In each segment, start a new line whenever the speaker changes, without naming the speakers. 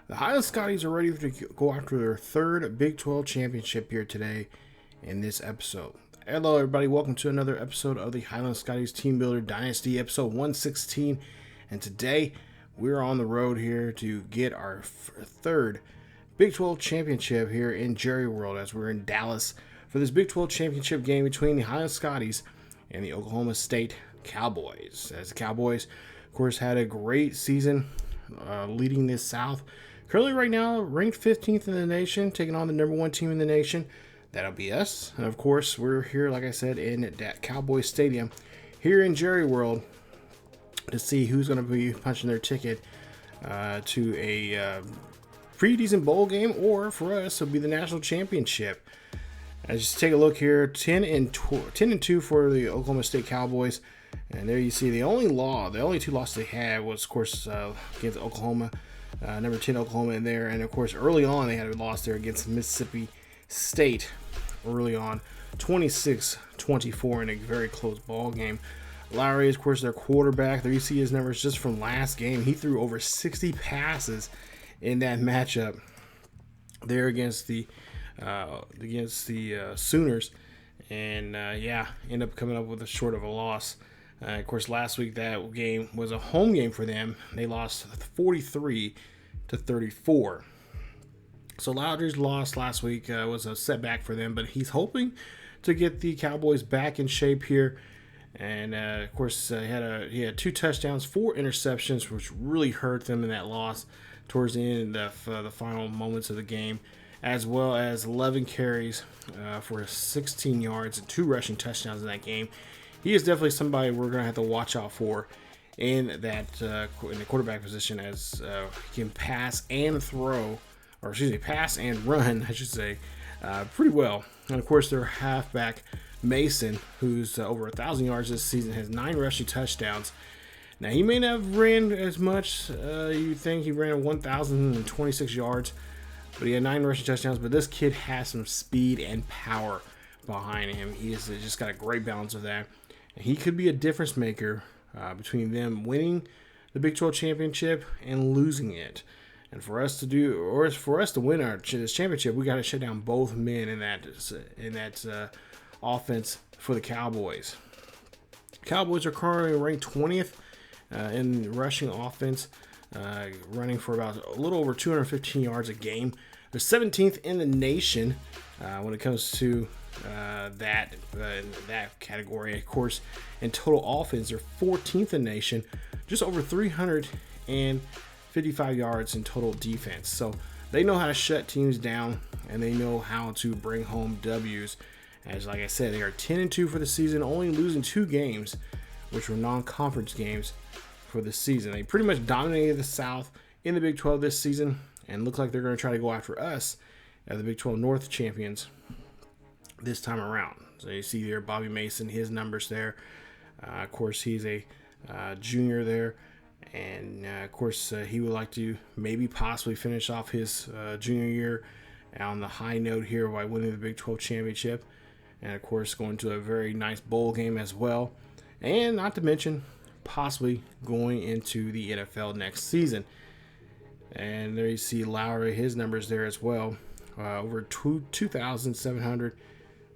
The Highland Scotties are ready to go after their third Big 12 championship here today in this episode. Hello, everybody. Welcome to another episode of the Highland Scotties Team Builder Dynasty, episode 116. And today, we're on the road here to get our third Big 12 championship here in Jerry World, as we're in Dallas for this Big 12 championship game between the Highland Scotties and the Oklahoma State Cowboys. As the Cowboys, of course, had a great season leading this South. Currently right now ranked 15th in the nation, taking on the number one team in the nation. That'll be us. And of course, we're here, like I said, in that Cowboys Stadium here in Jerry World to see who's going to be punching their ticket to a pretty decent bowl game, or for us, it'll be the national championship. As you take a look here, 10-2 for the Oklahoma State Cowboys. And there you see the only two losses they had was, of course, against Oklahoma. Number 10 Oklahoma in there, and of course early on they had a loss there against Mississippi State early on, 26-24 in a very close ball game. Lowery is, of course, their quarterback. There you see his numbers just from last game. He threw over 60 passes in that matchup there against the Sooners, and end up coming up with a short of a loss. Of course, last week that game was a home game for them. They lost 43-34. So Lowery's loss last week was a setback for them, but he's hoping to get the Cowboys back in shape here. And of course, he had 2 touchdowns, 4 interceptions, which really hurt them in that loss towards the end of the final moments of the game, as well as 11 carries for 16 yards and 2 rushing touchdowns in that game. He is definitely somebody we're going to have to watch out for in that in the quarterback position, as he can pass and run, I should say, pretty well. And of course, their halfback Mason, who's over 1,000 yards this season, has 9 rushing touchdowns. Now, he may not have ran as much. You think he ran 1,026 yards, but he had 9 rushing touchdowns. But this kid has some speed and power behind him. He has just got a great balance of that. And he could be a difference maker between them winning the Big 12 championship and losing it. And for us to win this championship, we got to shut down both men in that offense for the Cowboys. Cowboys are currently ranked 20th in rushing offense, running for about a little over 215 yards a game. They're 17th in the nation when it comes to that category. Of course, in total offense, they're 14th in the nation, just over 355 yards in total defense. So they know how to shut teams down, and they know how to bring home W's. As like I said, they are 10-2 for the season, only losing 2 games, which were non-conference games for the season. They pretty much dominated the South in the Big 12 this season, and look like they're going to try to go after us as the Big 12 North champions this time around. So you see there Bobby Mason, his numbers there. Of course, he's a junior there, and of course he would like to maybe possibly finish off his junior year on the high note here by winning the Big 12 championship, and of course going to a very nice bowl game as well, and not to mention possibly going into the NFL next season. And there you see Lowery, his numbers there as well, over 2,700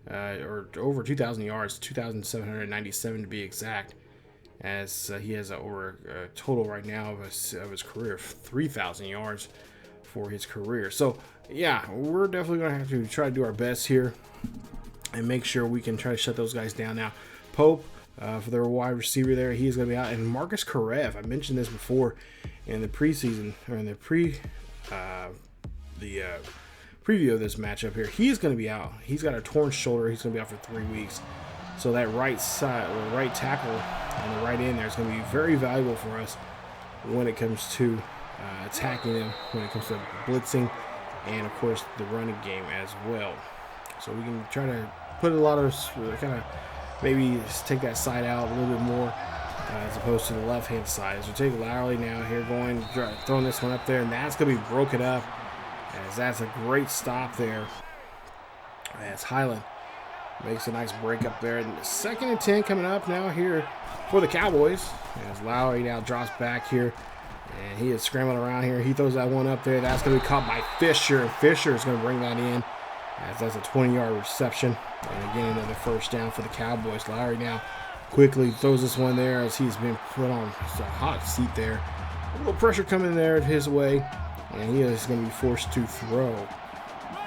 or over 2,000 yards, 2,797 to be exact, as he has over a total right now of his career of 3,000 yards for his career. So yeah, we're definitely going to have to try to do our best here and make sure we can try to shut those guys down. Now, Pope, for their wide receiver there, he is going to be out, and Marcus Karev, I mentioned this before in the preseason, or in the preview of this matchup here, he's going to be out. He's got a torn shoulder. He's going to be out for 3 weeks. So that right side, or right tackle on the right end there is going to be very valuable for us when it comes to attacking him, when it comes to blitzing, and of course the running game as well. So we can try to put a lot of kind of maybe take that side out a little bit more as opposed to the left-hand side. So take Lowery now here, throwing this one up there, and that's going to be broken up, as that's a great stop there as Highland makes a nice break up there. And 2nd and 10 coming up now here for the Cowboys, as Lowery now drops back here And he is scrambling around here. He throws that one up there. That's going to be caught by Fisher. And Fisher is going to bring that in, as that's a 20-yard reception. And again, another first down for the Cowboys. Lowery now quickly throws this one there as he's been put on a hot seat there. A little pressure coming there his way. And he is going to be forced to throw.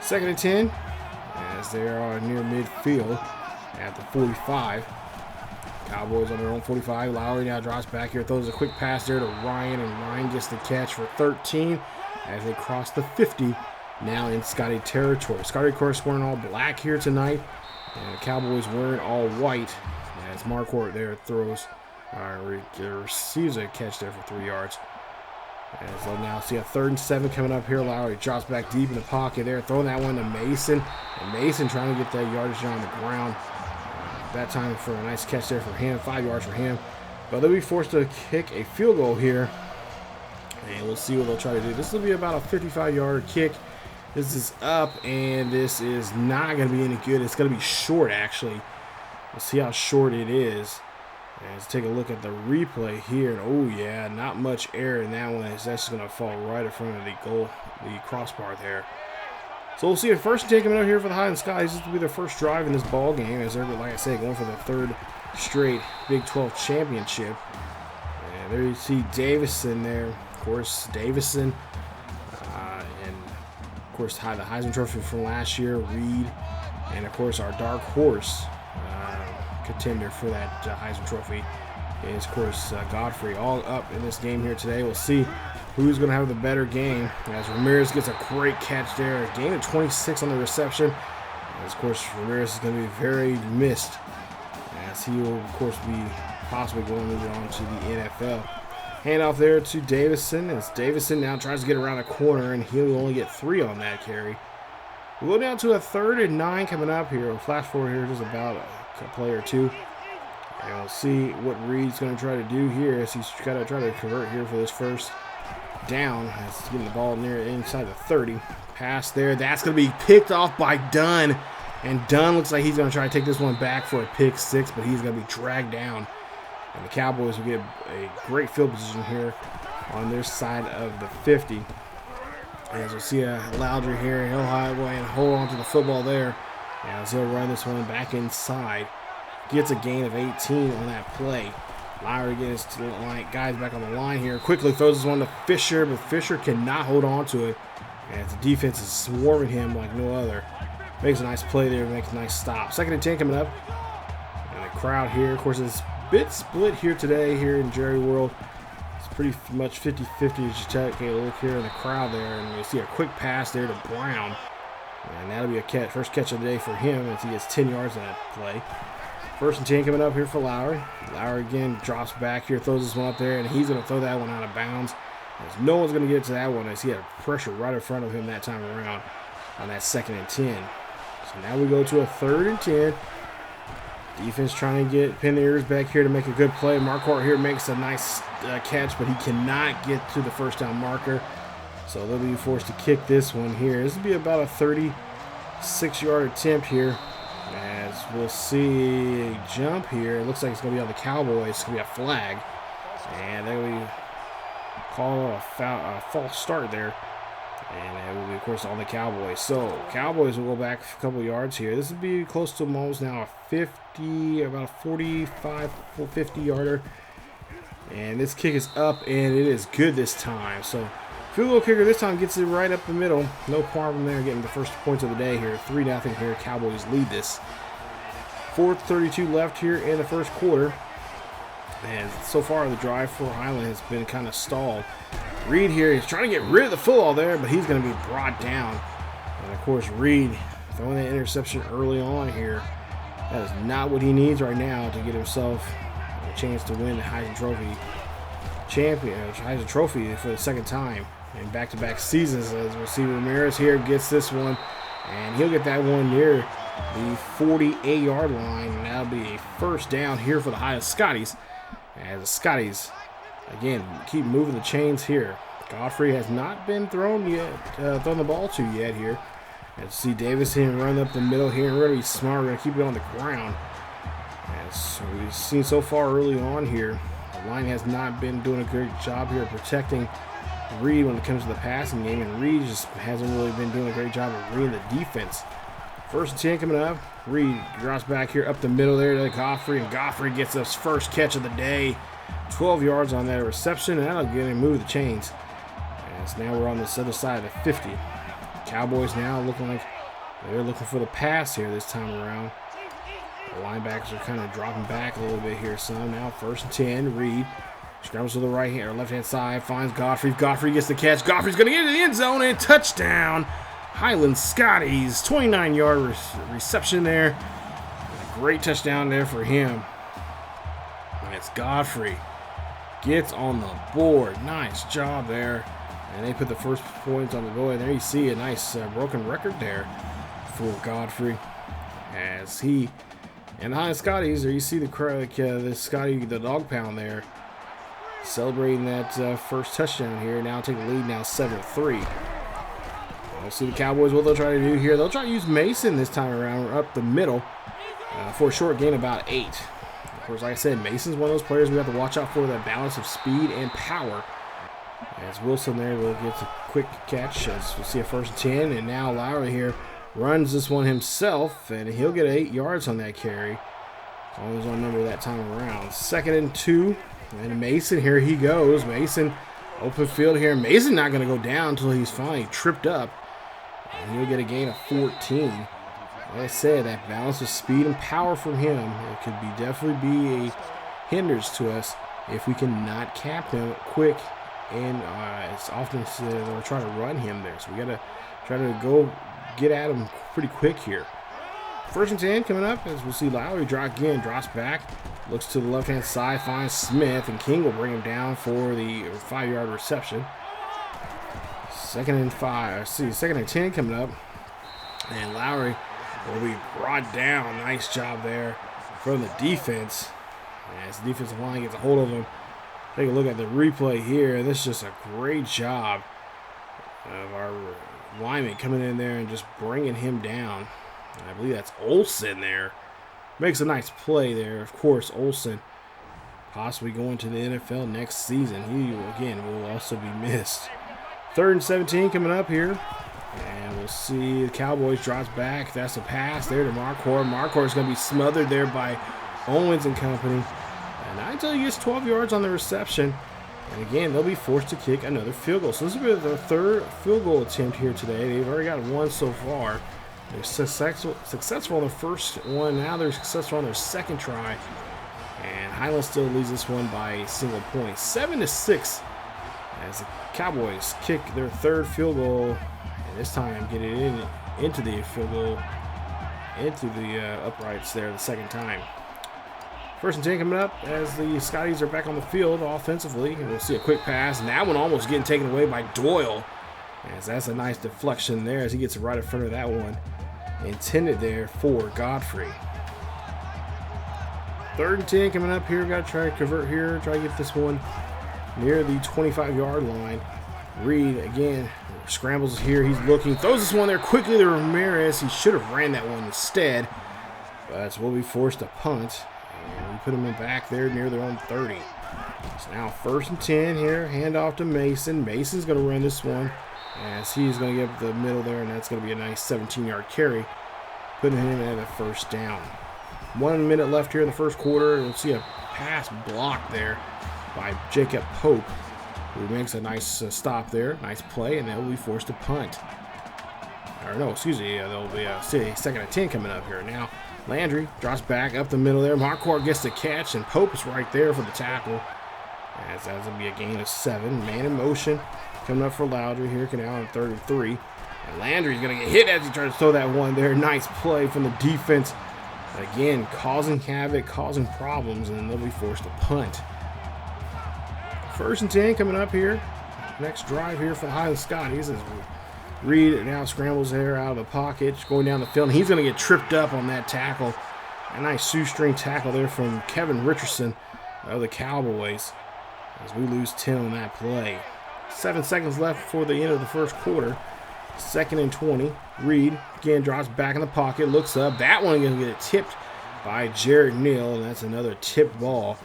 2nd and 10 as they are near midfield at the 45. Cowboys on their own 45. Lowery now drops back here, throws a quick pass there to Ryan, and Ryan gets the catch for 13 as they cross the 50, now in Scotty territory. Scotty, of course, wearing all black here tonight, and the Cowboys wearing all white as Marquardt there throws, receives a catch there for 3 yards. As they'll now see a 3rd and 7 coming up here. Lowery drops back deep in the pocket there, throwing that one to Mason, and Mason trying to get that yardage on the ground. That time for a nice catch there for him, 5 yards for him. But they'll be forced to kick a field goal here. And we'll see what they'll try to do. This will be about a 55-yard kick. This is up, and this is not going to be any good. It's going to be short, actually. We'll see how short it is. And let's take a look at the replay here. And oh, yeah, not much air in that one. That's just going to fall right in front of the crossbar there. So we'll see a 1st and 10 coming up here for the Highland Scotties. This will be their first drive in this ball game, as they're, like I said, going for the 3rd straight Big 12 championship. And there you see Davison there, of course, Davison, and of course the Heisman Trophy from last year, Reed, and of course our dark horse contender for that Heisman Trophy is, of course, Godfrey. All up in this game here today. We'll see who's going to have the better game, as Ramirez gets a great catch there. A gain of 26 on the reception. As, of course, Ramirez is going to be very missed, as he will, of course, be possibly going on to the NFL. Handoff there to Davison, as Davison now tries to get around the corner, and he'll only get 3 on that carry. We'll go down to a 3rd and 9 coming up here. We'll flash forward here just about a play or two. And we'll see what Reed's going to try to do here, as he's got to try to convert here for this first down. As he's getting the ball near inside the 30. Pass there. That's going to be picked off by Dunn. And Dunn looks like he's going to try to take this one back for a pick 6, but he's going to be dragged down. And the Cowboys will get a great field position here on their side of the 50. As we'll see a Loudry here. He'll highway and hold on to the football there, as he'll run this one back inside. Gets a gain of 18 on that play. Lowery gets to the line, guys back on the line here. Quickly throws this one to Fisher, but Fisher cannot hold on to it. And the defense is swarming him like no other. Makes a nice play there, makes a nice stop. 2nd and 10 coming up. And the crowd here, of course, is a bit split here today here in Jerry World. It's pretty much 50-50 as you take a look here in the crowd there. And we see a quick pass there to Brown. And that'll be a catch, first catch of the day for him, as he gets 10 yards on that play. 1st and 10 coming up here for Lowery. Lowery again drops back here, throws this one up there, and he's going to throw that one out of bounds. As no one's going to get to that one, as he had pressure right in front of him that time around on that 2nd and 10. So now we go to a 3rd and 10. Defense trying to pin the ears back here to make a good play. Marquardt here makes a nice catch, but he cannot get to the first down marker. So they'll be forced to kick this one here. This will be about a 36-yard attempt here. As we'll see a jump here. It looks like it's going to be on the Cowboys. It's going to be a flag. And they will call a false start there. And it will be, of course, on the Cowboys. So Cowboys will go back a couple yards here. This will be close to almost now a 50, about a 45, 50-yarder. And this kick is up, and it is good this time. So field goal kicker this time gets it right up the middle. No problem there, getting the first points of the day here. 3-0 here. Cowboys lead this. 4:32 left here in the first quarter. And so far the drive for Highland has been kind of stalled. Reed here is trying to get rid of the football there, but he's going to be brought down. And of course Reed throwing that interception early on here. That is not what he needs right now to get himself a chance to win the Heisman Trophy for the 2nd time in back-to-back seasons. As we'll see, Ramirez here gets this one, and he'll get that one near the 48-yard line, and that'll be a 1st down here for the Highland Scotties. As the Scotties, again, keep moving the chains here. Godfrey has not been thrown the ball to yet here. As see Davison run up the middle here. We're going to be smart. We're going to keep it on the ground. As we've seen so far early on here, The line has not been doing a great job here protecting Reed when it comes to the passing game, and Reed just hasn't really been doing a great job of reading the defense. 1st and 10 coming up. Reed drops back here up the middle there to Godfrey, and Godfrey gets his first catch of the day. 12 yards on that reception, and that'll get him move the chains. As now we're on this other side of the 50. Cowboys now looking like they're looking for the pass here this time around. The linebackers are kind of dropping back a little bit here some. Now 1st and 10, Reed scrambles to the right hand or left hand side, finds Godfrey. Godfrey gets the catch. Godfrey's going to get into the end zone, and touchdown. Highland Scotties, 29-yard reception there. A great touchdown there for him. And it's Godfrey gets on the board. Nice job there. And they put the first points on the board. There you see a nice broken record there for Godfrey. As he and the Highland Scotties, there you see the Scotty, the dog pound there, celebrating that first touchdown here. Now take the lead now 7-3. We'll see the Cowboys what they'll try to do here. They'll try to use Mason this time around up the middle for a short gain about 8. Of course, like I said, Mason's one of those players we have to watch out for, that balance of speed and power. As Wilson there will get a quick catch, as we'll see a 1st and 10, and now Lowery here runs this one himself, and he'll get 8 yards on that carry. Calling his own number that time around. 2nd and 2, and Mason, here he goes. Mason, open field here. Mason not going to go down until he's finally tripped up, and he'll get a gain of 14. Like I said, that balance of speed and power from him, it could definitely be a hindrance to us if we cannot cap him quick, and it's often they'll try to run him there. So we got to try to go get at him pretty quick here. 1st and 10 coming up, as we'll see Lowery drops back, looks to the left-hand side, finds Smith, and King will bring him down for the 5-yard reception. 2nd and 10 coming up, and Lowery will be brought down. Nice job there from the defense, as the defensive line gets a hold of him. Take a look at the replay here. This is just a great job of our lineman coming in there and just bringing him down. And I believe that's Olsen there. Makes a nice play there. Of course, Olsen possibly going to the NFL next season. He, again, will also be missed. 3rd and 17 coming up here. And we'll see the Cowboys drops back. That's a pass there to Marquardt. Marquardt is going to be smothered there by Owens and company. And I tell you, he gets 12 yards on the reception. And again, they'll be forced to kick another field goal. So this will be their 3rd field goal attempt here today. They've already got 1 so far. They're successful on their first one. Now they're successful on their 2nd try. And Highland still leads this one by a single point. 7-6 as the Cowboys kick their 3rd field goal. And this time get it into the field goal, into the uprights there the 2nd time. 1st and 10 coming up as the Scotties are back on the field offensively. And we'll see a quick pass. And that one almost getting taken away by Doyle. As that's a nice deflection there as he gets right in front of that one. Intended there for Godfrey. 3rd and 10 coming up here. Got to try to convert here. Try to get this one near the 25-yard line. Reed, again, scrambles here. He's looking. Throws this one there quickly to Ramirez. He should have ran that one instead. But we'll be forced to punt. And we put him in back there near their own 30. So now 1st and 10 here. Hand off to Mason. Mason's going to run this one as he's going to get up the middle there, and that's going to be a nice 17-yard carry, putting him at a 1st down. 1 minute left here in the 1st quarter. We'll see a pass block there by Jacob Pope, who makes a nice stop there. Nice play, and they'll be forced to punt. Or no, excuse me, there'll be a 2nd and 10 coming up here. Now Landry drops back up the middle there. Marquardt gets the catch, and Pope is right there for the tackle. As that's going to be a gain of 7. Man in motion coming up for Lowery here, now on 3rd and 3. And Landry's going to get hit as he tries to throw that one there. Nice play from the defense. Again, causing havoc, causing problems, and they'll be forced to punt. 1st and 10 coming up here. Next drive here for the Highland Scotties as Reed now scrambles there out of the pocket, going down the field. And he's going to get tripped up on that tackle. A nice shoestring tackle there from Kevin Richardson of the Cowboys as we lose 10 on that play. 7 seconds left before the end of the 1st quarter. 2nd and 20. Reed again drops back in the pocket, looks up. That one going to get tipped by Jared Neal, and that's another tipped ball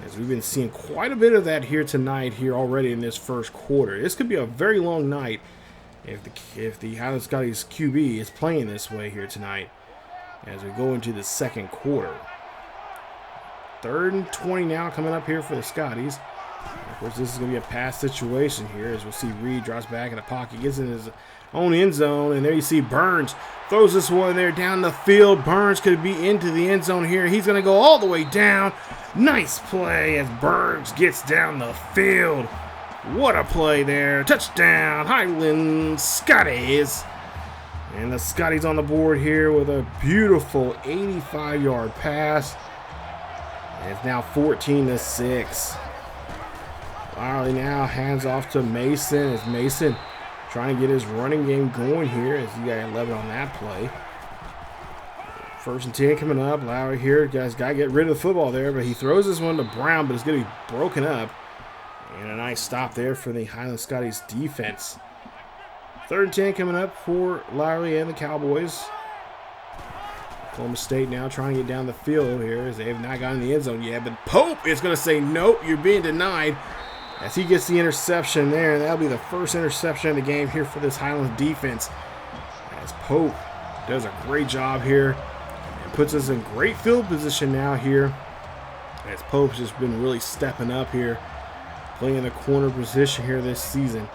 as we've been seeing quite a bit of that here tonight here already in this first quarter. This could be a very long night if the Highland Scotties QB is playing this way here tonight as we go into the second quarter. 3rd and 20 now coming up here for the Scotties. Of course, this is going to be a pass situation here as we'll see Reed drops back in the pocket, gets in his own end zone, and there you see Burns throws this one there down the field. Burns could be into the end zone here. He's going to go all the way down. Nice play as Burns gets down the field. What a play there. Touchdown, Highland Scotties. And the Scotties on the board here with a beautiful 85-yard pass. And it's now 14-6. Lowery now hands off to Mason as Mason trying to get his running game going here as he got 11 on that play. 1st and 10 coming up. Lowery here, guys, got to get rid of the football there, but he throws this one to Brown, but it's going to be broken up. And a nice stop there for the Highland Scotties defense. 3rd and 10 coming up for Lowery and the Cowboys. Oklahoma State now trying to get down the field here as they have not gotten in the end zone yet, but Pope is going to say, nope, you're being denied. As he gets the interception there, and that'll be the first interception of the game here for this Highlands defense. As Pope does a great job here and puts us in great field position now here. As Pope's just been really stepping up here, playing the corner position here this season.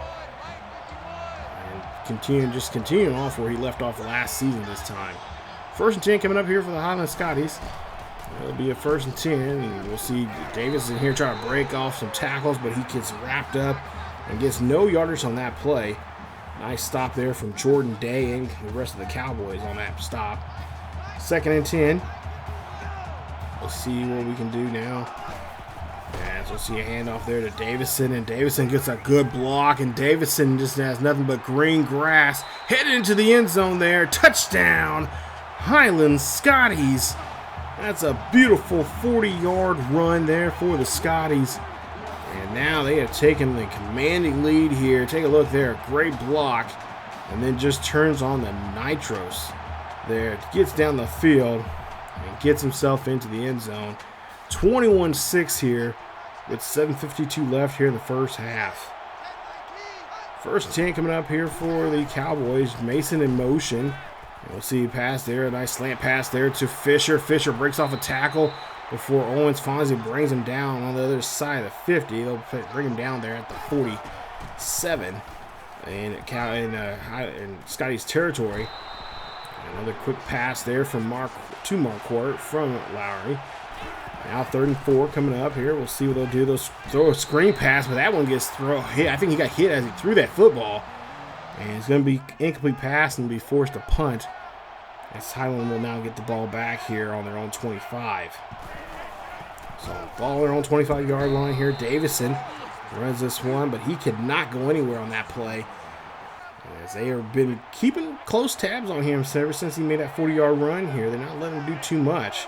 And continuing off where he left off last season this time. 1st and 10 coming up here for the Highland Scotties. It'll be a 1st and 10, and we'll see Davis in here trying to break off some tackles, but he gets wrapped up and gets no yardage on that play. Nice stop there from Jordan Day and the rest of the Cowboys on that stop. 2nd and 10. We'll see what we can do now. As we'll see a handoff there to Davison, and Davison gets a good block, and Davison just has nothing but green grass. Headed into the end zone there. Touchdown, Highland Scotties. That's a beautiful 40-yard run there for the Scotties. And now they have taken the commanding lead here. Take a look there. Great block. And then just turns on the nitros there. Gets down the field and gets himself into the end zone. 21-6 here with 7:52 left here in the first half. 1st and 10 coming up here for the Cowboys. Mason in motion. We'll see a pass there, a nice slant pass there to Fisher. Fisher breaks off a tackle before Owens Fonzie brings him down on the other side of the 50. They'll bring him down there at the 47 in Scotty's territory. Another quick pass there from to Marquardt from Lowery. Now 3rd and 4 coming up here. We'll see what they'll do. They'll throw a screen pass, but that one gets hit. I think he got hit as he threw that football. And it's going to be incomplete pass and be forced to punt. As Highland will now get the ball back here on their own 25. So ball on their own 25-yard line here. Davison runs this one, but he could not go anywhere on that play. As they have been keeping close tabs on him ever since he made that 40-yard run here. They're not letting him do too much.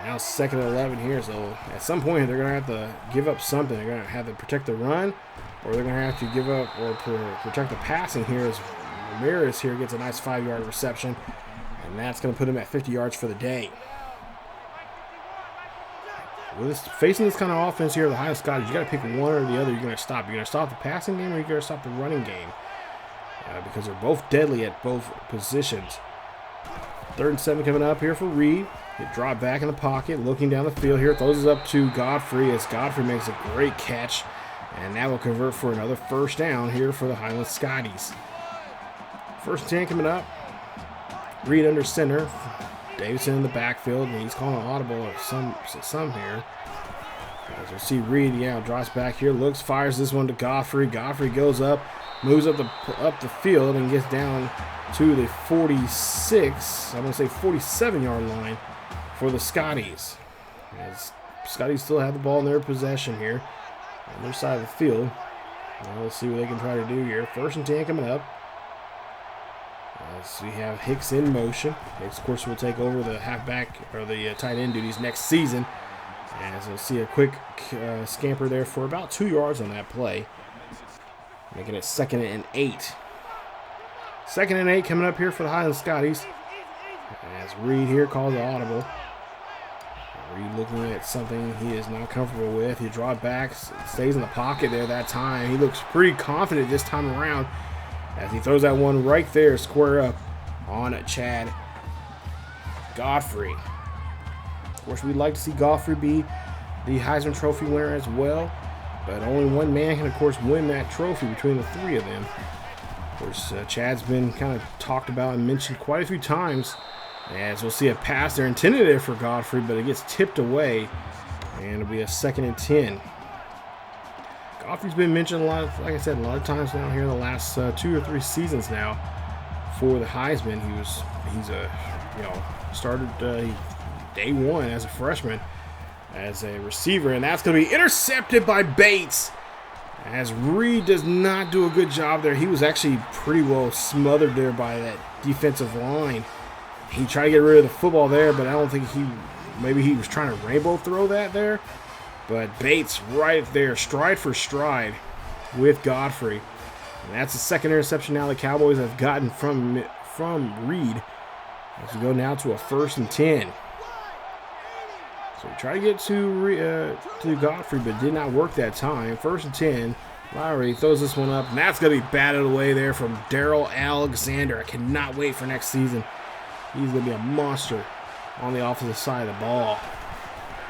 Now 2nd and 11 here, so at some point they're going to have to give up something. They're going to have to protect the run, or they're going to have to give up or protect the passing here as Ramirez here gets a nice 5-yard reception, and that's going to put him at 50 yards for the day. Facing this kind of offense here, the Highland Scotties, you got to pick one or the other. You're going to stop. You're going to stop the passing game, or you're going to stop the running game, because they're both deadly at both positions. 3rd and 7 coming up here for Reed. He dropped back in the pocket, looking down the field here. Throws it up to Godfrey as Godfrey makes a great catch. And that will convert for another 1st down here for the Highland Scotties. 1st and 10 coming up. Reed under center. Davidson in the backfield, and he's calling an audible or some here. As we'll see Reed, drops back here, looks, fires this one to Godfrey. Godfrey goes up, moves up the field, and gets down to the 46, I'm going to say 47-yard line for the Scotties. As Scotties still have the ball in their possession here on their side of the field. Now let's see what they can try to do here. 1st and 10 coming up. As we have Hicks in motion. Hicks, of course, will take over the halfback or the tight end duties next season. As we'll see a quick scamper there for about 2 yards on that play, making it 2nd and 8. 2nd and 8 coming up here for the Highland Scotties. As Reed here calls the audible. Reed looking at something he is not comfortable with. He draws back, stays in the pocket there that time. He looks pretty confident this time around as he throws that one right there, square up on Chad Godfrey. Of course, we'd like to see Godfrey be the Heisman Trophy winner as well, but only one man can, of course, win that trophy between the three of them. Of course, Chad's been kind of talked about and mentioned quite a few times, as we'll see a pass there intended there for Godfrey, but it gets tipped away, and it'll be a 2nd and 10. Godfrey's been mentioned a lot, like I said, a lot of times now here in the last 2 or 3 seasons now for the Heisman. He's a started day one as a freshman as a receiver, and that's going to be intercepted by Bates as Reed does not do a good job there. He was actually pretty well smothered there by that defensive line. He tried to get rid of the football there, but I don't think maybe he was trying to rainbow throw that there. But Bates right there, stride for stride with Godfrey. And that's the 2nd interception now the Cowboys have gotten from Reed. As we go now to a 1st and 10. So we try to get to Godfrey, but did not work that time. 1st and 10. Lowery throws this one up, and that's going to be batted away there from Darrell Alexander. I cannot wait for next season. He's going to be a monster on the offensive side of the ball.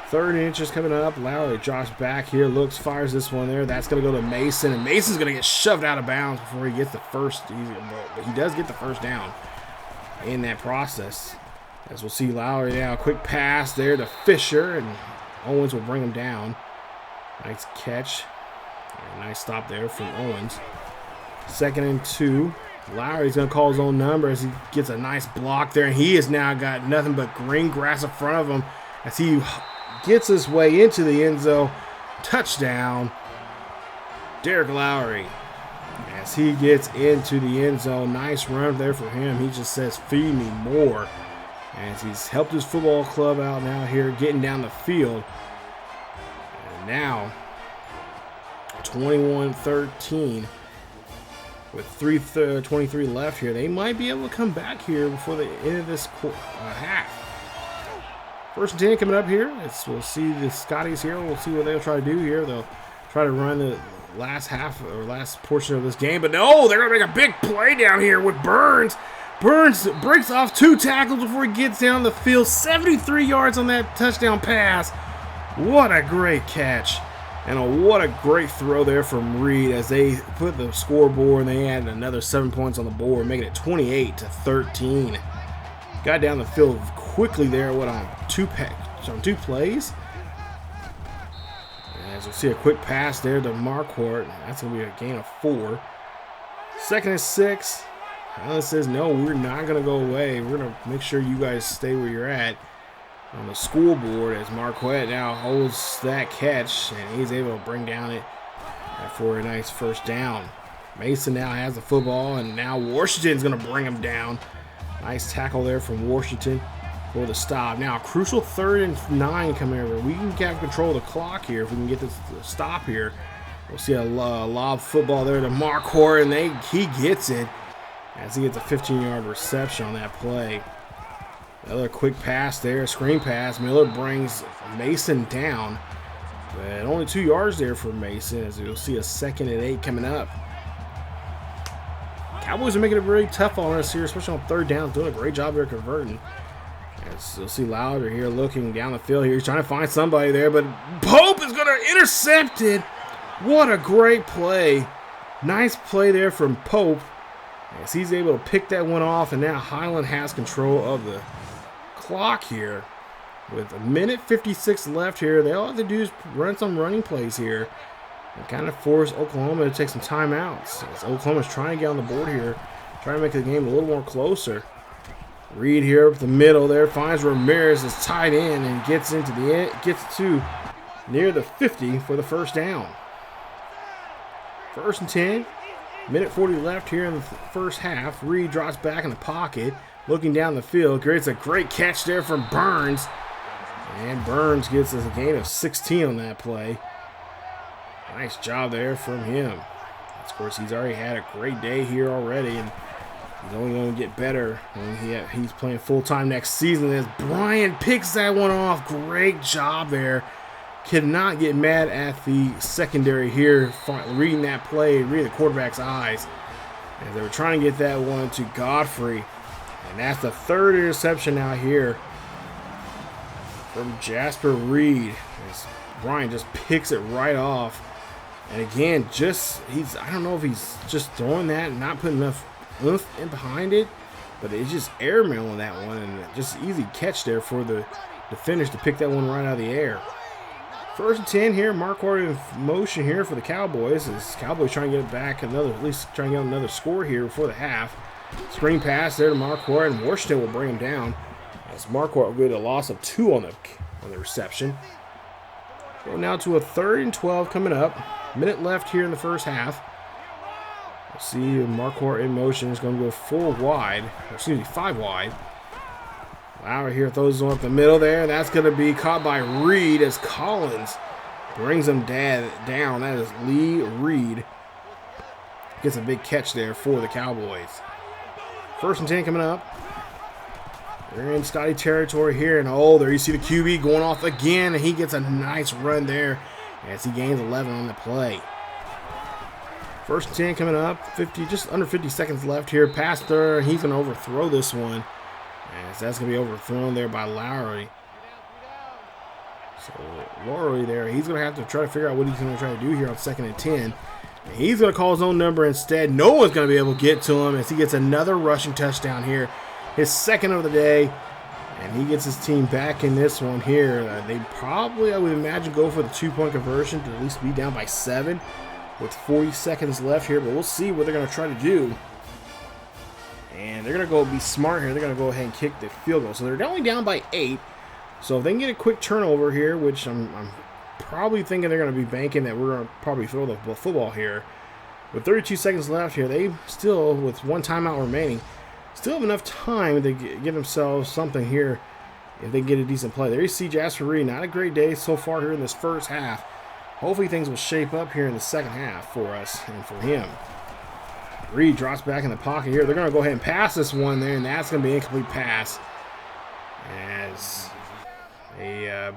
3rd and inches coming up. Lowery drops back here, looks, fires this one there. That's going to go to Mason, and Mason's going to get shoved out of bounds before he gets the first. But he does get the first down in that process. As we'll see Lowery now, a quick pass there to Fisher, and Owens will bring him down. Nice catch. Nice stop there from Owens. 2nd and 2. Lowery's going to call his own number as he gets a nice block there. And he has now got nothing but green grass in front of him as he gets his way into the end zone. Touchdown, Derrick Lowery. As he gets into the end zone, nice run there for him. He just says, feed me more. As he's helped his football club out now here, getting down the field. And now, 21-13. With 3:23 left here, they might be able to come back here before the end of this half. 1st and 10 coming up here. We'll see the Scotties here. We'll see what they'll try to do here. They'll try to run the last half or last portion of this game, but no, they're going to make a big play down here with Burns. Burns breaks off 2 tackles before he gets down the field. 73 yards on that touchdown pass. What a great catch. And what a great throw there from Reed as they put the scoreboard and they added another 7 points on the board, making it 28-13. Got down the field quickly there, on 2 plays. As we'll see a quick pass there to Marquardt. That's going to be a gain of 4. 2nd and 6. Allen says, no, we're not going to go away. We're going to make sure you guys stay where you're at. On the scoreboard as Marquardt now holds that catch, and he's able to bring down it for a nice 1st down. Mason now has the football, and now Washington's going to bring him down. Nice tackle there from Washington for the stop. Now, a crucial 3rd and 9 coming over. We can have control of the clock here if we can get this stop here. We'll see a lob football there to Marquardt, and he gets it as he gets a 15-yard reception on that play. Another quick pass there, screen pass. Miller brings Mason down, but only 2 yards there for Mason as you'll see a 2nd and 8 coming up. Cowboys are making it really tough on us here, especially on 3rd down. Doing a great job there converting. As you'll see Louder here looking down the field here. He's trying to find somebody there, but Pope is going to intercept it. What a great play. Nice play there from Pope as he's able to pick that one off, and now Highland has control of the clock here with 1:56 left here. They all have to do is run some running plays here and kind of force Oklahoma to take some timeouts as Oklahoma's trying to get on the board here, trying to make the game a little more closer. Reed here up the middle there finds Ramirez is tied in and gets into the end, gets to near the 50 for the 1st down. 1st and 10, 1:40 left here in the 1st half. Reed drops back in the pocket. Looking down the field, creates a great catch there from Burns. And Burns gets us a gain of 16 on that play. Nice job there from him. Of course, he's already had a great day here already. And He's only going to get better when he's playing full-time next season. As Brian picks that one off. Great job there. Cannot get mad at the secondary here, reading that play, reading the quarterback's eyes. As they were trying to get that one to Godfrey. And that's the third interception now here from Jasper Reed. As Brian just picks it right off. And again, I don't know if he's just throwing that and not putting enough oomph in behind it, but it's just airmailing that one, and just easy catch there for the finish to pick that one right out of the air. 1st and 10 here. Marquardt in motion here for the Cowboys. As Cowboys trying to get it back at least trying to get another score here before the half. Screen pass there to Marquardt, and Washington will bring him down. As Marquardt with a loss of 2 on the reception. Go now to a 3rd and 12 coming up. Minute left here in the first half. We'll see Marquardt in motion. Is going to go 5 wide. Lowery here throws one up the middle there. That's going to be caught by Reed as Collins brings him down. That is Lee Reed. Gets a big catch there for the Cowboys. 1st and 10 coming up. They're in Scotty territory here. And there you see the QB going off again. And he gets a nice run there as he gains 11 on the play. 1st and 10 coming up. Just under 50 seconds left here. Pass there. He's going to overthrow this one. As that's going to be overthrown there by Lowery. So Lowery there, he's going to have to try to figure out what he's going to try to do here on 2nd and 10. And he's going to call his own number instead. No one's going to be able to get to him as he gets another rushing touchdown here. His 2nd of the day. And he gets his team back in this one here. They probably, I would imagine, go for the 2-point conversion to at least be down by 7 with 40 seconds left here. But we'll see what they're going to try to do. And they're going to go be smart here. They're going to go ahead and kick the field goal. So they're only down by 8. So if they can get a quick turnover here, which I'm probably thinking they're going to be banking that we're going to probably throw the football here. With 32 seconds left here, they still, with 1 timeout remaining, still have enough time to get themselves something here if they get a decent play. There you see Jasper Reed. Not a great day so far here in this first half. Hopefully things will shape up here in the second half for us and for him. Reed drops back in the pocket here. They're going to go ahead and pass this one there, and that's going to be an incomplete pass. As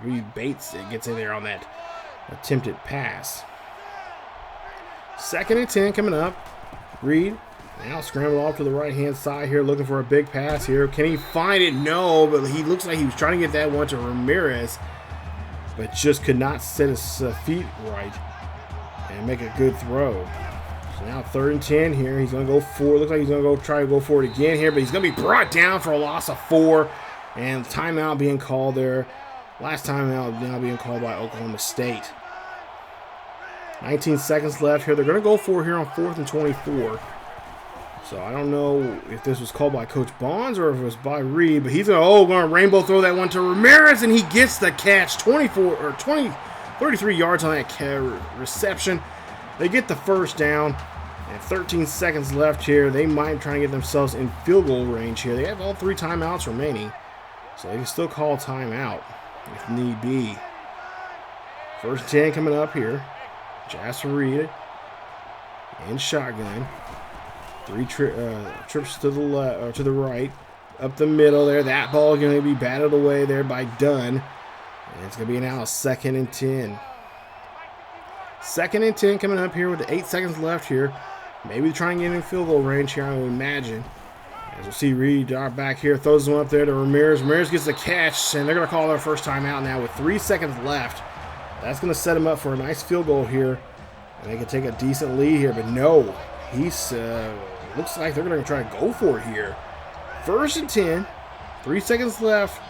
Reed Bates gets in there on that attempted pass. 2nd and 10 coming up. Reed now scrambled off to the right-hand side here, looking for a big pass here. Can he find it? No, but he looks like he was trying to get that one to Ramirez, but just could not set his feet right and make a good throw. So now 3rd and 10 here. He's going to go for it. Looks like he's going to try to go for it again here, but he's going to be brought down for a loss of 4. And timeout being called there. Last timeout now being called by Oklahoma State. 19 seconds left here. They're going to go for it here on 4th and 24. So I don't know if this was called by Coach Bonds or if it was by Reed, but he's going to rainbow throw that one to Ramirez, and he gets the catch. 33 yards on that reception. They get the first down, and 13 seconds left here. They might try to get themselves in field goal range here. They have all 3 timeouts remaining, so they can still call timeout if need be. 1st and 10 coming up here. Jasper Reed in shotgun. 3 trips to the left or to the right, up the middle there. That ball going to be batted away there by Dunn, and it's going to be now 2nd and 10. 2nd and 10 coming up here with 8 seconds left here. Maybe trying to get in field goal range here, I would imagine. As we'll see Reed dart back here, throws one up there to Ramirez. Ramirez gets the catch, and they're going to call their first time out now with 3 seconds left. That's going to set him up for a nice field goal here, and they can take a decent lead here. But no, he's looks like they're going to try to go for it here. 1st and 10, 3 seconds left.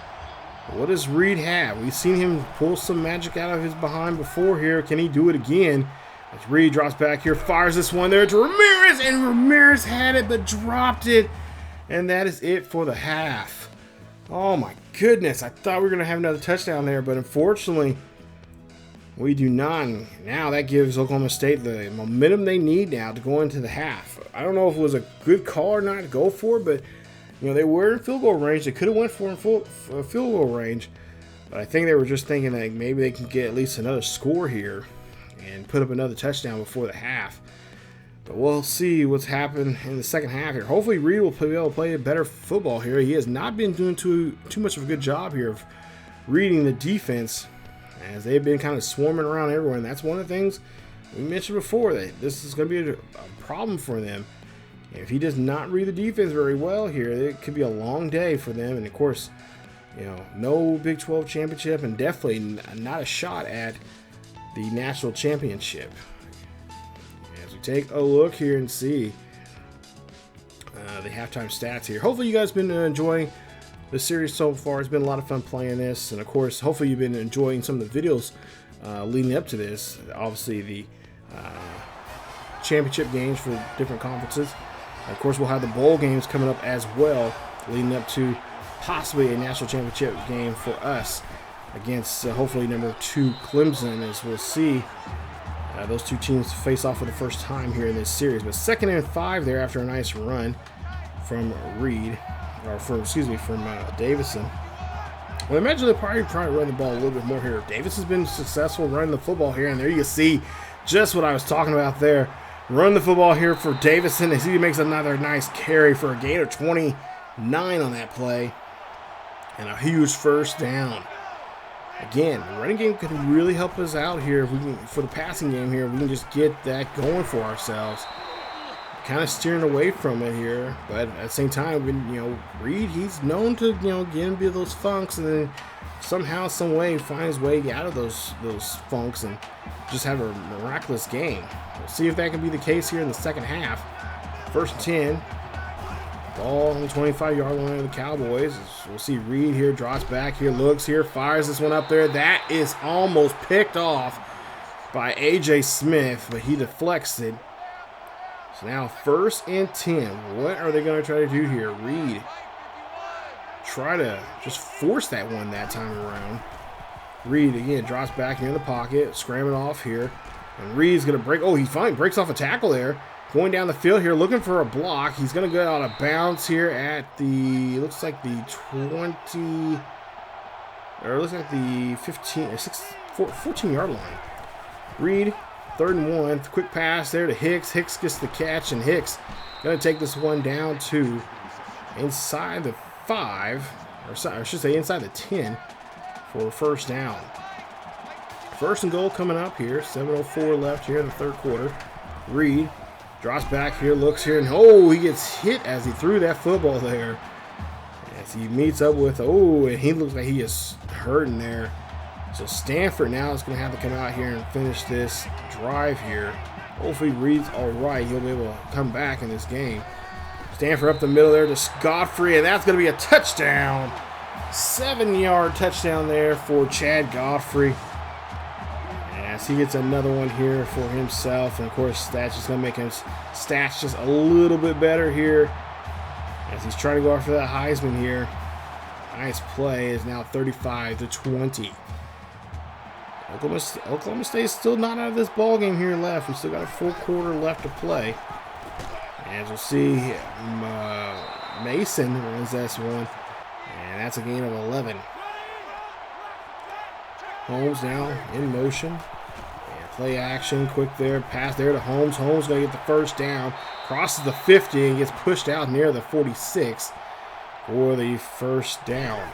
What does Reed have? We've seen him pull some magic out of his behind before here. Can he do it again? As Reed drops back here, fires this one there to Ramirez, and Ramirez had it but dropped it. And that is it for the half. Oh my goodness, I thought we were going to have another touchdown there, but unfortunately, we do not. Now that gives Oklahoma State the momentum they need now to go into the half. I don't know if it was a good call or not to go for it, but they were in field goal range. They could have went for in field goal range, but I think they were just thinking that maybe they can get at least another score here and put up another touchdown before the half. But we'll see what's happened in the second half here. Hopefully Reed will be able to play a better football here. He has not been doing too much of a good job here of reading the defense, as they've been kind of swarming around everywhere. And that's one of the things we mentioned before, that this is going to be a problem for them. If he does not read the defense very well here, it could be a long day for them. And of course, you know, no Big 12 championship, and definitely not a shot at the national championship. As we take a look here and see the halftime stats here. Hopefully you guys have been enjoying the series so far. It's been a lot of fun playing this, and of course, hopefully you've been enjoying some of the videos leading up to this. Obviously, the championship games for different conferences. Of course, we'll have the bowl games coming up as well, leading up to possibly a national championship game for us against hopefully number 2 Clemson, as we'll see those two teams face off for the first time here in this series. But 2nd and 5 there after a nice run from Reed, or from Davison. Well, I imagine they'll probably run the ball a little bit more here. Davis has been successful running the football here, and there you see just what I was talking about there. Run the football here for Davison as he makes another nice carry for a gain of 29 on that play. And a huge first down. Again, the running game could really help us out here if we can, for the passing game here. We can just get that going for ourselves. Kind of steering away from it here, but at the same time, Reed, he's known to get into those funks, and then somehow, some way, find his way out of those funks and just have a miraculous game. We'll see if that can be the case here in the second half. 1st and 10. Ball on the 25-yard line of the Cowboys. We'll see Reed here, drops back here, looks here, fires this one up there. That is almost picked off by A.J. Smith, but he deflects it. So now 1st and 10. What are they going to try to do here? Reed try to just force that one that time around. Reed again drops back here in the pocket, scrambling off here. And Reed's going to break. Oh, he finally breaks off a tackle there. Going down the field here, looking for a block. He's going to go out of bounds here at the, looks like the 20, or looks like the 14-yard line. Reed, 3rd and 1. Quick pass there to Hicks. Hicks gets the catch, and Hicks going to take this one down to inside the 5, or I should say inside the 10 for a first down. 1st and goal coming up here. 7:04 left here in the 3rd quarter. Reed drops back here, looks here, and he gets hit as he threw that football there. As he meets up with, and he looks like he is hurting there. So Stanford now is going to have to come out here and finish this drive here. Hopefully Reed's all right. He'll be able to come back in this game. Stanford up the middle there to Godfrey, and that's going to be a touchdown. 7-yard touchdown there for Chad Godfrey. As he gets another one here for himself. And, of course, that's just going to make his stats just a little bit better here as he's trying to go after that Heisman here. Nice play. Is now 35-20. Oklahoma State is still not out of this ball game here left. We still got a full quarter left to play. As we'll see, Mason runs this one, and that's a gain of 11. Holmes now in motion. And play action, quick there, pass there to Holmes. Holmes going to get the first down, crosses the 50 and gets pushed out near the 46 for the first down.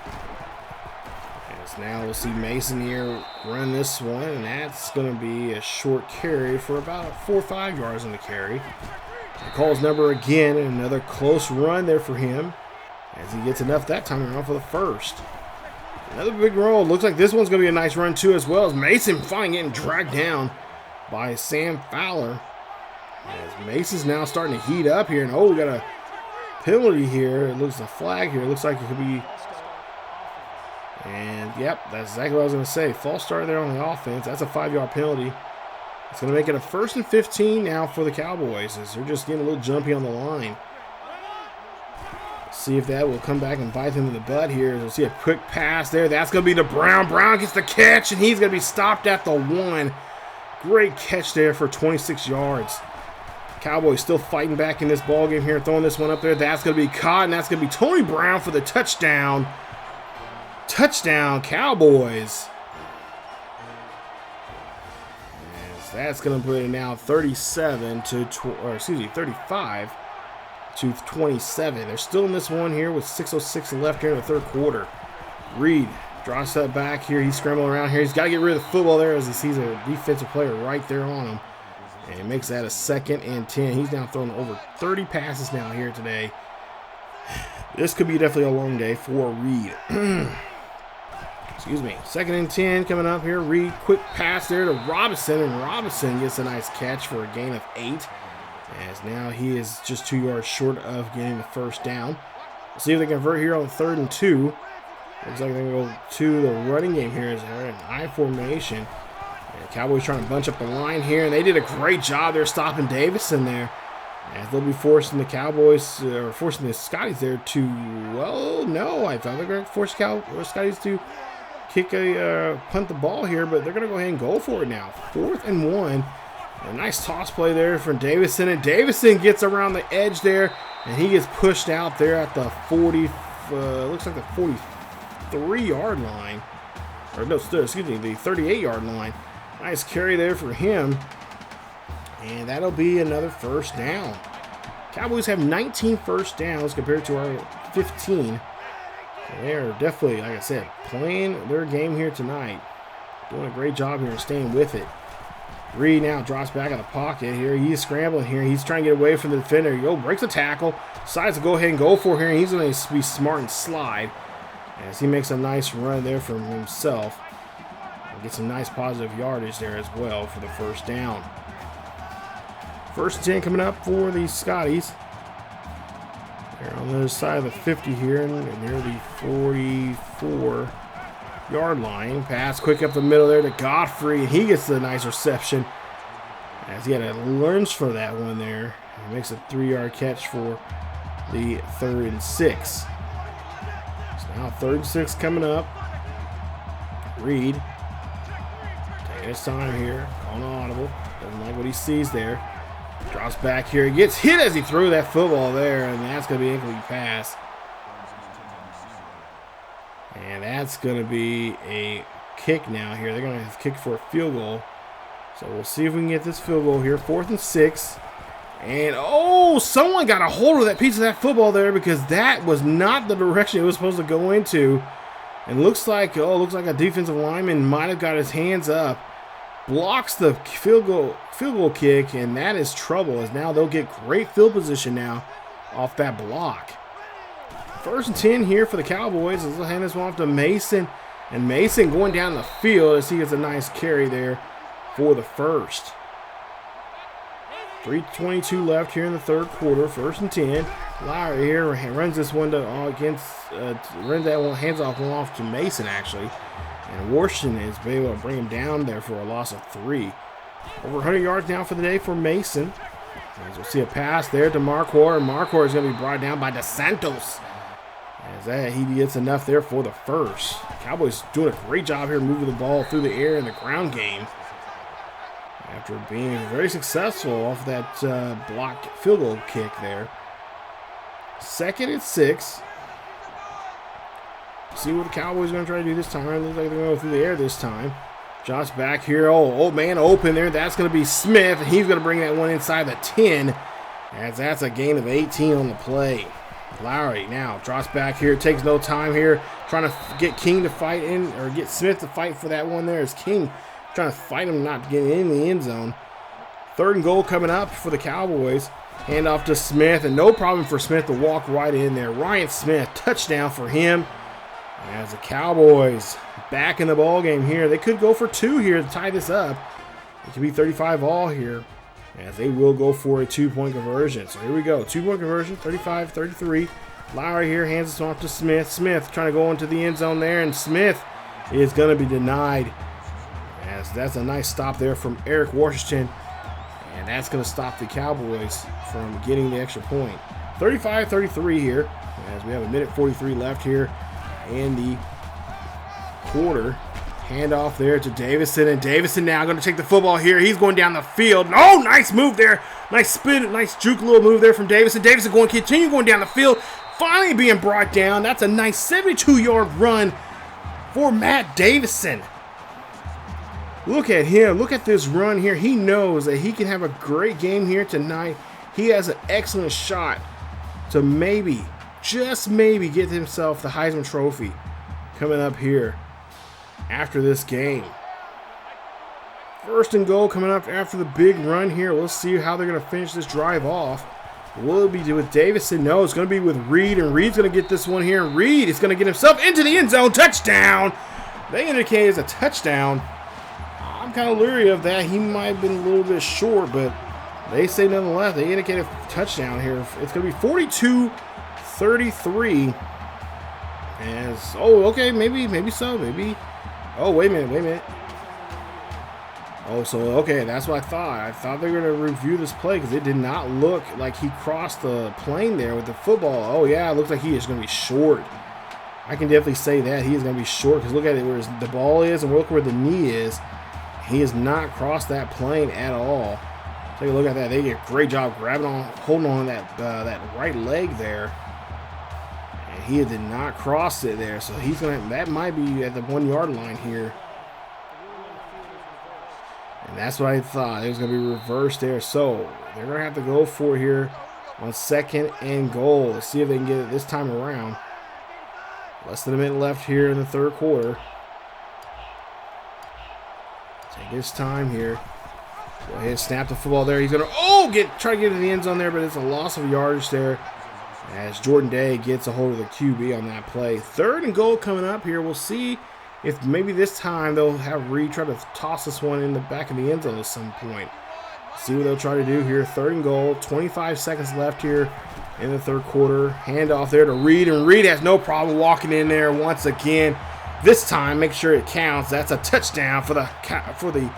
As now we'll see Mason here run this one, and that's going to be a short carry for about 4 or 5 yards on the carry. He calls number again, and another close run there for him as he gets enough that time around for the first. Another big roll. Looks like this one's going to be a nice run too, as well as Mason finally getting dragged down by Sam Fowler. As Mason's now starting to heat up here, and we got a penalty here. It looks a flag here. It looks like it could be. And yep, that's exactly what I was going to say. False start there on the offense. That's a 5-yard penalty. It's going to make it a 1st and 15 now for the Cowboys as they're just getting a little jumpy on the line. See if that will come back and bite him in the butt here. We'll see a quick pass there. That's going to be to Brown. Brown gets the catch, and he's going to be stopped at the 1. Great catch there for 26 yards. Cowboys still fighting back in this ball game here, throwing this one up there. That's going to be caught, and that's going to be Tony Brown for the touchdown. Touchdown, Cowboys. That's going to put it now 35 to 27. They're still in this one here with 6:06 left here in the third quarter. Reed draws that back here. He's scrambling around here. He's got to get rid of the football there as he sees a defensive player right there on him. And he makes that a 2nd and 10. He's now thrown over 30 passes now here today. This could be definitely a long day for Reed. Excuse me. 2nd and 10 coming up here. Reed, quick pass there to Robinson, and Robinson gets a nice catch for a gain of 8. As now he is just 2 yards short of getting the first down. Let's see if they convert here on 3rd and 2. Looks like they're going to go to the running game here as they're in I formation. And the Cowboys trying to bunch up the line here, and they did a great job there stopping Davison there. As they'll be forcing the Cowboys, or forcing the Scotties there to, well, no, I thought they were going to force Scotties to punt the ball here, but they're going to go ahead and go for it now. 4th and 1. A nice toss play there from Davison, and Davison gets around the edge there, and he gets pushed out there at the 40, looks like the 43-yard line, or no, excuse me, the 38-yard line. Nice carry there for him, and that'll be another first down. Cowboys have 19 first downs compared to our 15. They're definitely, like I said, playing their game here tonight. Doing a great job here and staying with it. Reed now drops back in the pocket here. He's scrambling here. He's trying to get away from the defender. He breaks a tackle. Decides to go ahead and go for it here. And he's going to be smart and slide as he makes a nice run there from himself. And get some nice positive yardage there as well for the first down. 1st and 10 coming up for the Scotties. They're on the other side of the 50 here and near the 44-yard line. Pass quick up the middle there to Godfrey, and he gets the nice reception as he had to lunge for that one there. He makes a 3-yard catch for the 3rd and 6. So now 3rd and 6 coming up. Reed taking his time here, calling audible. Doesn't like what he sees there. Drops back here. He gets hit as he threw that football there, and that's going to be an incomplete pass. And that's going to be a kick now here. They're going to have to kick for a field goal. So we'll see if we can get this field goal here. 4th and 6. And, someone got a hold of that piece of that football there because that was not the direction it was supposed to go into. And looks like a defensive lineman might have got his hands up. Blocks the field goal kick, and that is trouble as now they'll get great field position now off that block. 1st and 10 here for the Cowboys. They'll hand this one off to Mason, and Mason going down the field as he gets a nice carry there for the first. 3:22 left here in the third quarter. 1st and 10. Lowery here runs this one hands off to Mason actually. And Washington is able to bring him down there for a loss of 3. Over 100 yards now for the day for Mason. As we'll see a pass there to Marquardt, and Marquardt is going to be brought down by DeSantos. As he gets enough there for the first. Cowboys doing a great job here moving the ball through the air in the ground game. After being very successful off that blocked field goal kick there. 2nd and 6. See what the Cowboys are going to try to do this time. It looks like they're going to go through the air this time. Josh back here. Old man open there. That's going to be Smith. And he's going to bring that one inside the 10. As that's a gain of 18 on the play. Lowery now drops back here. Takes no time here. Trying to get King to fight in, or get Smith to fight for that one there. As King trying to fight him not to get in the end zone. 3rd and goal coming up for the Cowboys. Hand off to Smith. And no problem for Smith to walk right in there. Ryan Smith, touchdown for him. As the Cowboys back in the ball game here. They could go for 2 here to tie this up. It could be 35 all here. As they will go for a 2-point conversion. So here we go. 2-point conversion. 35-33. Lowery here hands it off to Smith. Smith trying to go into the end zone there. And Smith is going to be denied. As that's a nice stop there from Eric Washington. And that's going to stop the Cowboys from getting the extra point. 35-33 here. As we have 1:43 left here in the quarter. Handoff there to Davison, and Davison now going to take the football here. He's going down the field. Oh, nice move there. Nice spin, nice juke little move there from Davison. Davison going to continue going down the field. Finally being brought down. That's a nice 72-yard run for Matt Davison. Look at him. Look at this run here. He knows that he can have a great game here tonight. He has an excellent shot to maybe, just maybe, get himself the Heisman Trophy coming up here after this game. First and goal coming up after the big run here. We'll see how they're going to finish this drive off. Will it be with Davison? No, it's going to be with Reed, and Reed's going to get this one here. And Reed is going to get himself into the end zone. Touchdown! They indicate it's a touchdown. I'm kind of leery of that. He might have been a little bit short, but they say nonetheless. They indicate a touchdown here. It's going to be 42-33. Okay, maybe so, maybe. Oh, wait a minute. Oh, so, okay, that's what I thought. I thought they were going to review this play because it did not look like he crossed the plane there with the football. Oh, yeah, it looks like he is going to be short. I can definitely say that. He is going to be short because look at it where the ball is and look where the knee is. He has not crossed that plane at all. Take a look at that. They did a great job holding on to that right leg there. And he did not cross it there. So he's going to, that might be at the 1 yard line here. And that's what I thought. It was going to be reversed there. So they're going to have to go for it here on 2nd and goal. Let's see if they can get it this time around. Less than a minute left here in the 3rd quarter. Take his time here. Go ahead, snap the football there. He's going to, try to get to the end zone there, but it's a loss of yardage there as Jordan Day gets a hold of the QB on that play. 3rd and goal coming up here. We'll see if maybe this time they'll have Reed try to toss this one in the back of the end zone at some point. See what they'll try to do here. 3rd and goal. 25 seconds left here in the 3rd quarter. Handoff there to Reed, and Reed has no problem walking in there once again. This time, make sure it counts. That's a touchdown for the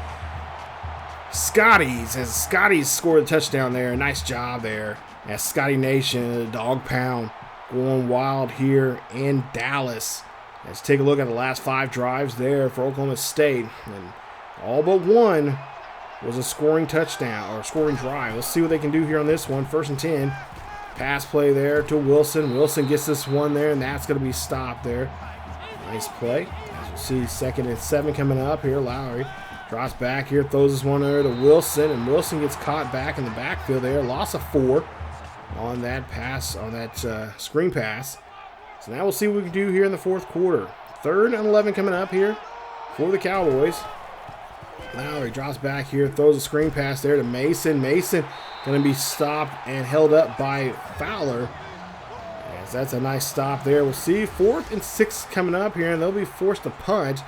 Scotties, as Scotties scored a touchdown there. Nice job there. As Scotty Nation, the dog pound, going wild here in Dallas. Let's take a look at the last 5 drives there for Oklahoma State. And all but one was a scoring touchdown or scoring drive. Let's see what they can do here on this one. 1st and 10. Pass play there to Wilson. Wilson gets this one there, and that's going to be stopped there. Nice play. As we'll see, 2nd and 7 coming up here. Lowery drops back here, throws this one there to Wilson, and Wilson gets caught back in the backfield there. Loss of 4 on that pass, on that screen pass. So now we'll see what we can do here in the 4th quarter. 3rd and 11 coming up here for the Cowboys. Lowery drops back here, throws a screen pass there to Mason. Mason going to be stopped and held up by Fowler. As that's a nice stop there. We'll see 4th and 6 coming up here, and they'll be forced to punt.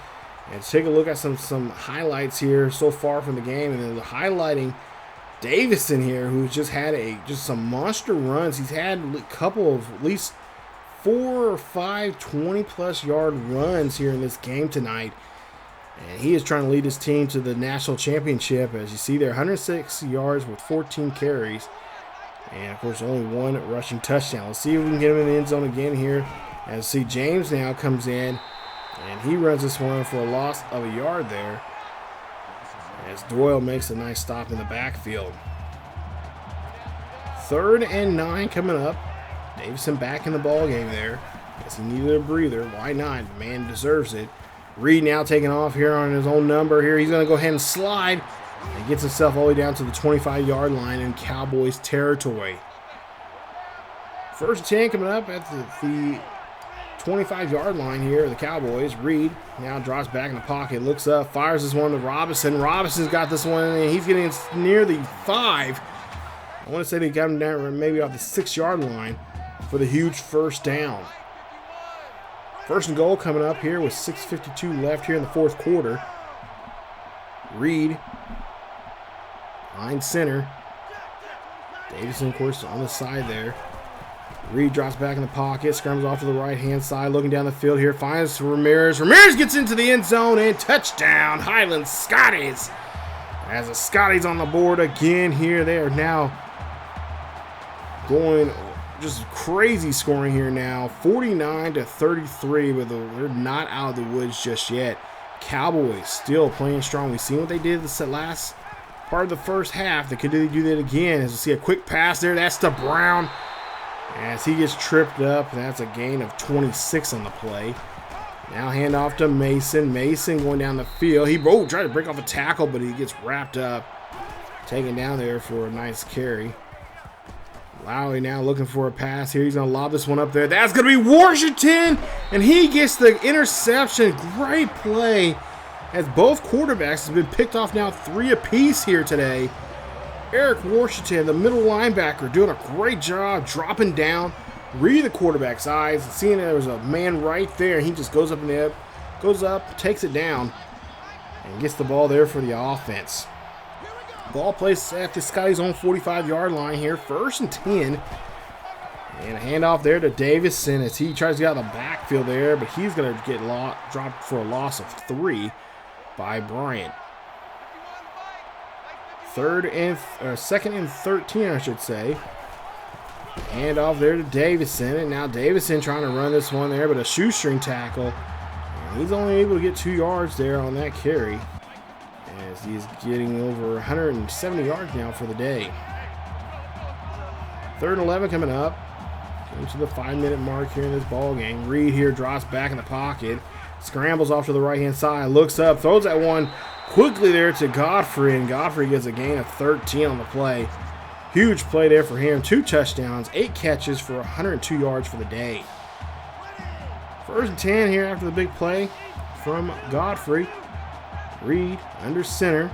And take a look at some highlights here so far from the game, and then highlighting Davison here, who's just had some monster runs. He's had a couple of at least 4 or 5 20-plus yard runs here in this game tonight. And he is trying to lead his team to the national championship. As you see there, 106 yards with 14 carries. And, of course, only 1 rushing touchdown. Let's see if we can get him in the end zone again here. As see James now comes in, and he runs this one for a loss of a yard there. As Doyle makes a nice stop in the backfield. 3rd and 9 coming up. Davison back in the ball game there. Guess he needed a breather. Why not? The man deserves it. Reed now taking off here on his own number here. He's going to go ahead and slide. And gets himself all the way down to the 25-yard line in Cowboys territory. 1st and 10 coming up at the 25-yard line here, the Cowboys. Reed now drops back in the pocket, looks up, fires this one to Robinson. Robinson's got this one, and he's getting near the 5. I want to say they got him down maybe off the 6-yard line for the huge 1st down. 1st and goal coming up here with 6:52 left here in the 4th quarter. Reed behind center. Davison, of course, on the side there. Reed drops back in the pocket, scrambles off to the right-hand side, looking down the field here, finds Ramirez. Ramirez gets into the end zone, and touchdown, Highland Scotties. As the Scotties on the board again here, they are now going just crazy scoring here now, 49-33, but they're not out of the woods just yet. Cowboys still playing strong. We've seen what they did this last part of the first half. They could do that again. As we see a quick pass there, that's to Brown. As he gets tripped up, that's a gain of 26 on the play. Now hand off to Mason. Mason going down the field. He tried to break off a tackle, but he gets wrapped up. Taken down there for a nice carry. Lowery now looking for a pass here. He's going to lob this one up there. That's going to be Washington, and he gets the interception. Great play as both quarterbacks have been picked off now 3 apiece here today. Eric Washington, the middle linebacker, doing a great job dropping down, reading the quarterback's eyes, seeing there was a man right there. He just goes up in the air, goes up, takes it down, and gets the ball there for the offense. Ball placed at the Scotties' own 45-yard line here, 1st and 10. And a handoff there to Davison as he tries to get out of the backfield there, but he's going to get dropped for a loss of 3 by Bryant. 2nd and 13, I should say. Handoff there to Davison, and now Davison trying to run this one there, but a shoestring tackle. And he's only able to get 2 yards there on that carry, as he's getting over 170 yards now for the day. 3rd and 11 coming up. Into the 5-minute mark here in this ball game. Reed here drops back in the pocket. Scrambles off to the right-hand side. Looks up. Throws that one quickly there to Godfrey. And Godfrey gets a gain of 13 on the play. Huge play there for him. 2 touchdowns. 8 catches for 102 yards for the day. 1st and 10 here after the big play from Godfrey. Reed under center.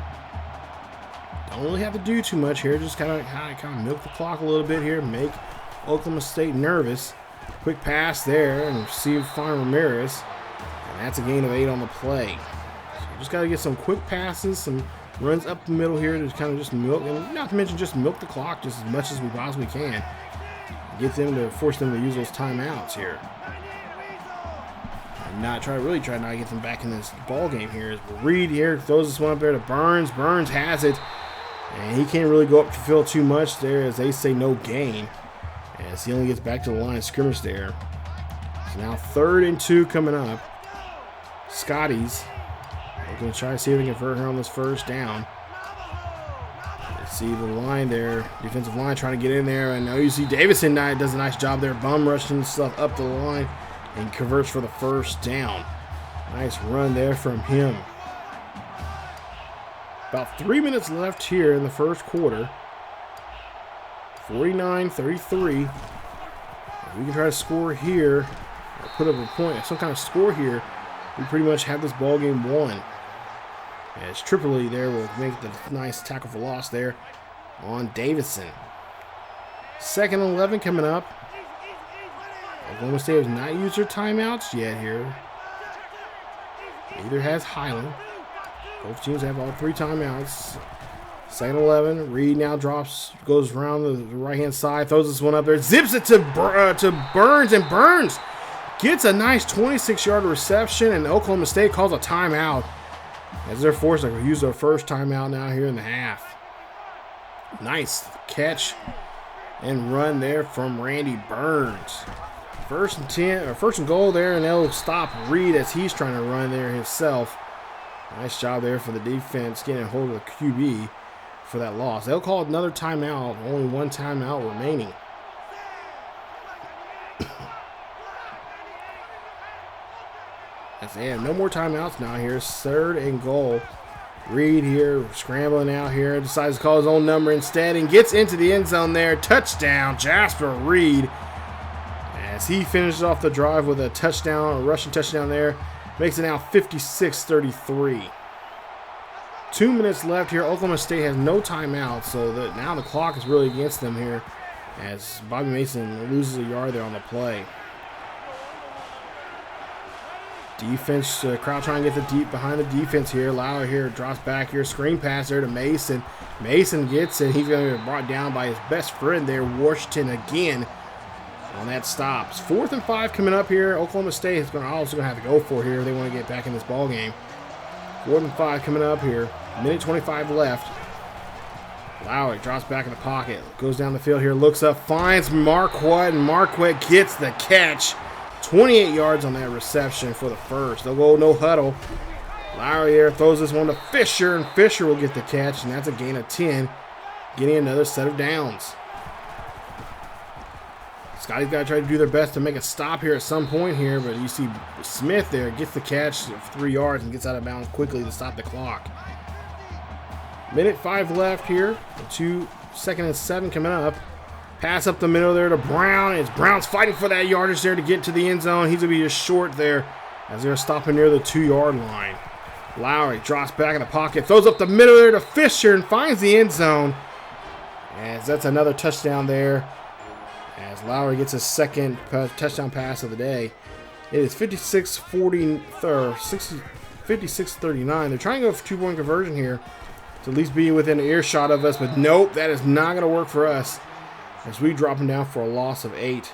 Don't really have to do too much here. Just kind of milk the clock a little bit here. Make Oklahoma State nervous. Quick pass there and receive Fine Ramirez. And that's a gain of 8 on the play. So you just got to get some quick passes, some runs up the middle here to kind of just milk, and not to mention just milk the clock just as much as we possibly can. Get them to force them to use those timeouts here. And really try not to get them back in this ball game here. Reed here throws this one up there to Burns. Burns has it. And he can't really go up the field too much there, as they say no gain, as he only gets back to the line of scrimmage there. So now 3rd and 2 coming up. Scotties are going to try to see if they can convert her on this 1st down. You see the line there, defensive line trying to get in there. And now you see Davison does a nice job there, bum rushing stuff up the line and converts for the 1st down. Nice run there from him. About 3 minutes left here in the 1st quarter. 49-33. If we can try to score here, or put up a point, some kind of score here, we pretty much have this ball game won. As Tripoli there will make the nice tackle for loss there on Davison. 2nd and 11 coming up. Oklahoma State has not used their timeouts yet here. Neither has Highland. Both teams have all 3 timeouts. 2nd and 11. Reed now goes around the right-hand side, throws this one up there, zips it to Burns, and Burns gets a nice 26-yard reception, and Oklahoma State calls a timeout as they're forced to use their 1st timeout now here in the half. Nice catch and run there from Randy Burns. 1st and 10, or 1st and goal there, and they'll stop Reed as he's trying to run there himself. Nice job there for the defense getting a hold of the QB for that loss. They'll call another timeout. Only 1 timeout remaining. As they have no more timeouts now here. 3rd and goal. Reed here scrambling out here. Decides to call his own number instead and gets into the end zone there. Touchdown, Jasper Reed. As he finishes off the drive with a touchdown, a rushing touchdown there. Makes it now 56-33. 2 minutes left here. Oklahoma State has no timeout, so that now the clock is really against them here, as Bobby Mason loses a yard there on the play. Defense, crowd trying to get behind the defense here. Lowery here drops back here. Screen pass there to Mason. Mason gets it. He's going to be brought down by his best friend there, Washington, again. On that stops. 4th and 5 coming up here. Oklahoma State is also going to have to go for here if they want to get back in this ball game. 4th and 5 coming up here. 1:25 left. Lowery drops back in the pocket. Goes down the field here. Looks up. Finds Marquette. And Marquette gets the catch. 28 yards on that reception for the 1st. They'll go no huddle. Lowery here throws this one to Fisher. And Fisher will get the catch. And that's a gain of 10. Getting another set of downs. Scotty's got to try to do their best to make a stop here at some point here, but you see Smith there gets the catch of 3 yards and gets out of bounds quickly to stop the clock. Minute 5 left here. 2 second and 7 coming up. Pass up the middle there to Brown. It's Brown's fighting for that yardage there to get to the end zone. He's going to be just short there as they're stopping near the 2-yard line. Lowery drops back in the pocket, throws up the middle there to Fisher and finds the end zone. As that's another touchdown there. As Lowery gets his second touchdown pass of the day. It is 56-39. They're trying to go for 2-point conversion here to at least be within earshot of us, but nope, that is not going to work for us as we drop them down for a loss of 8.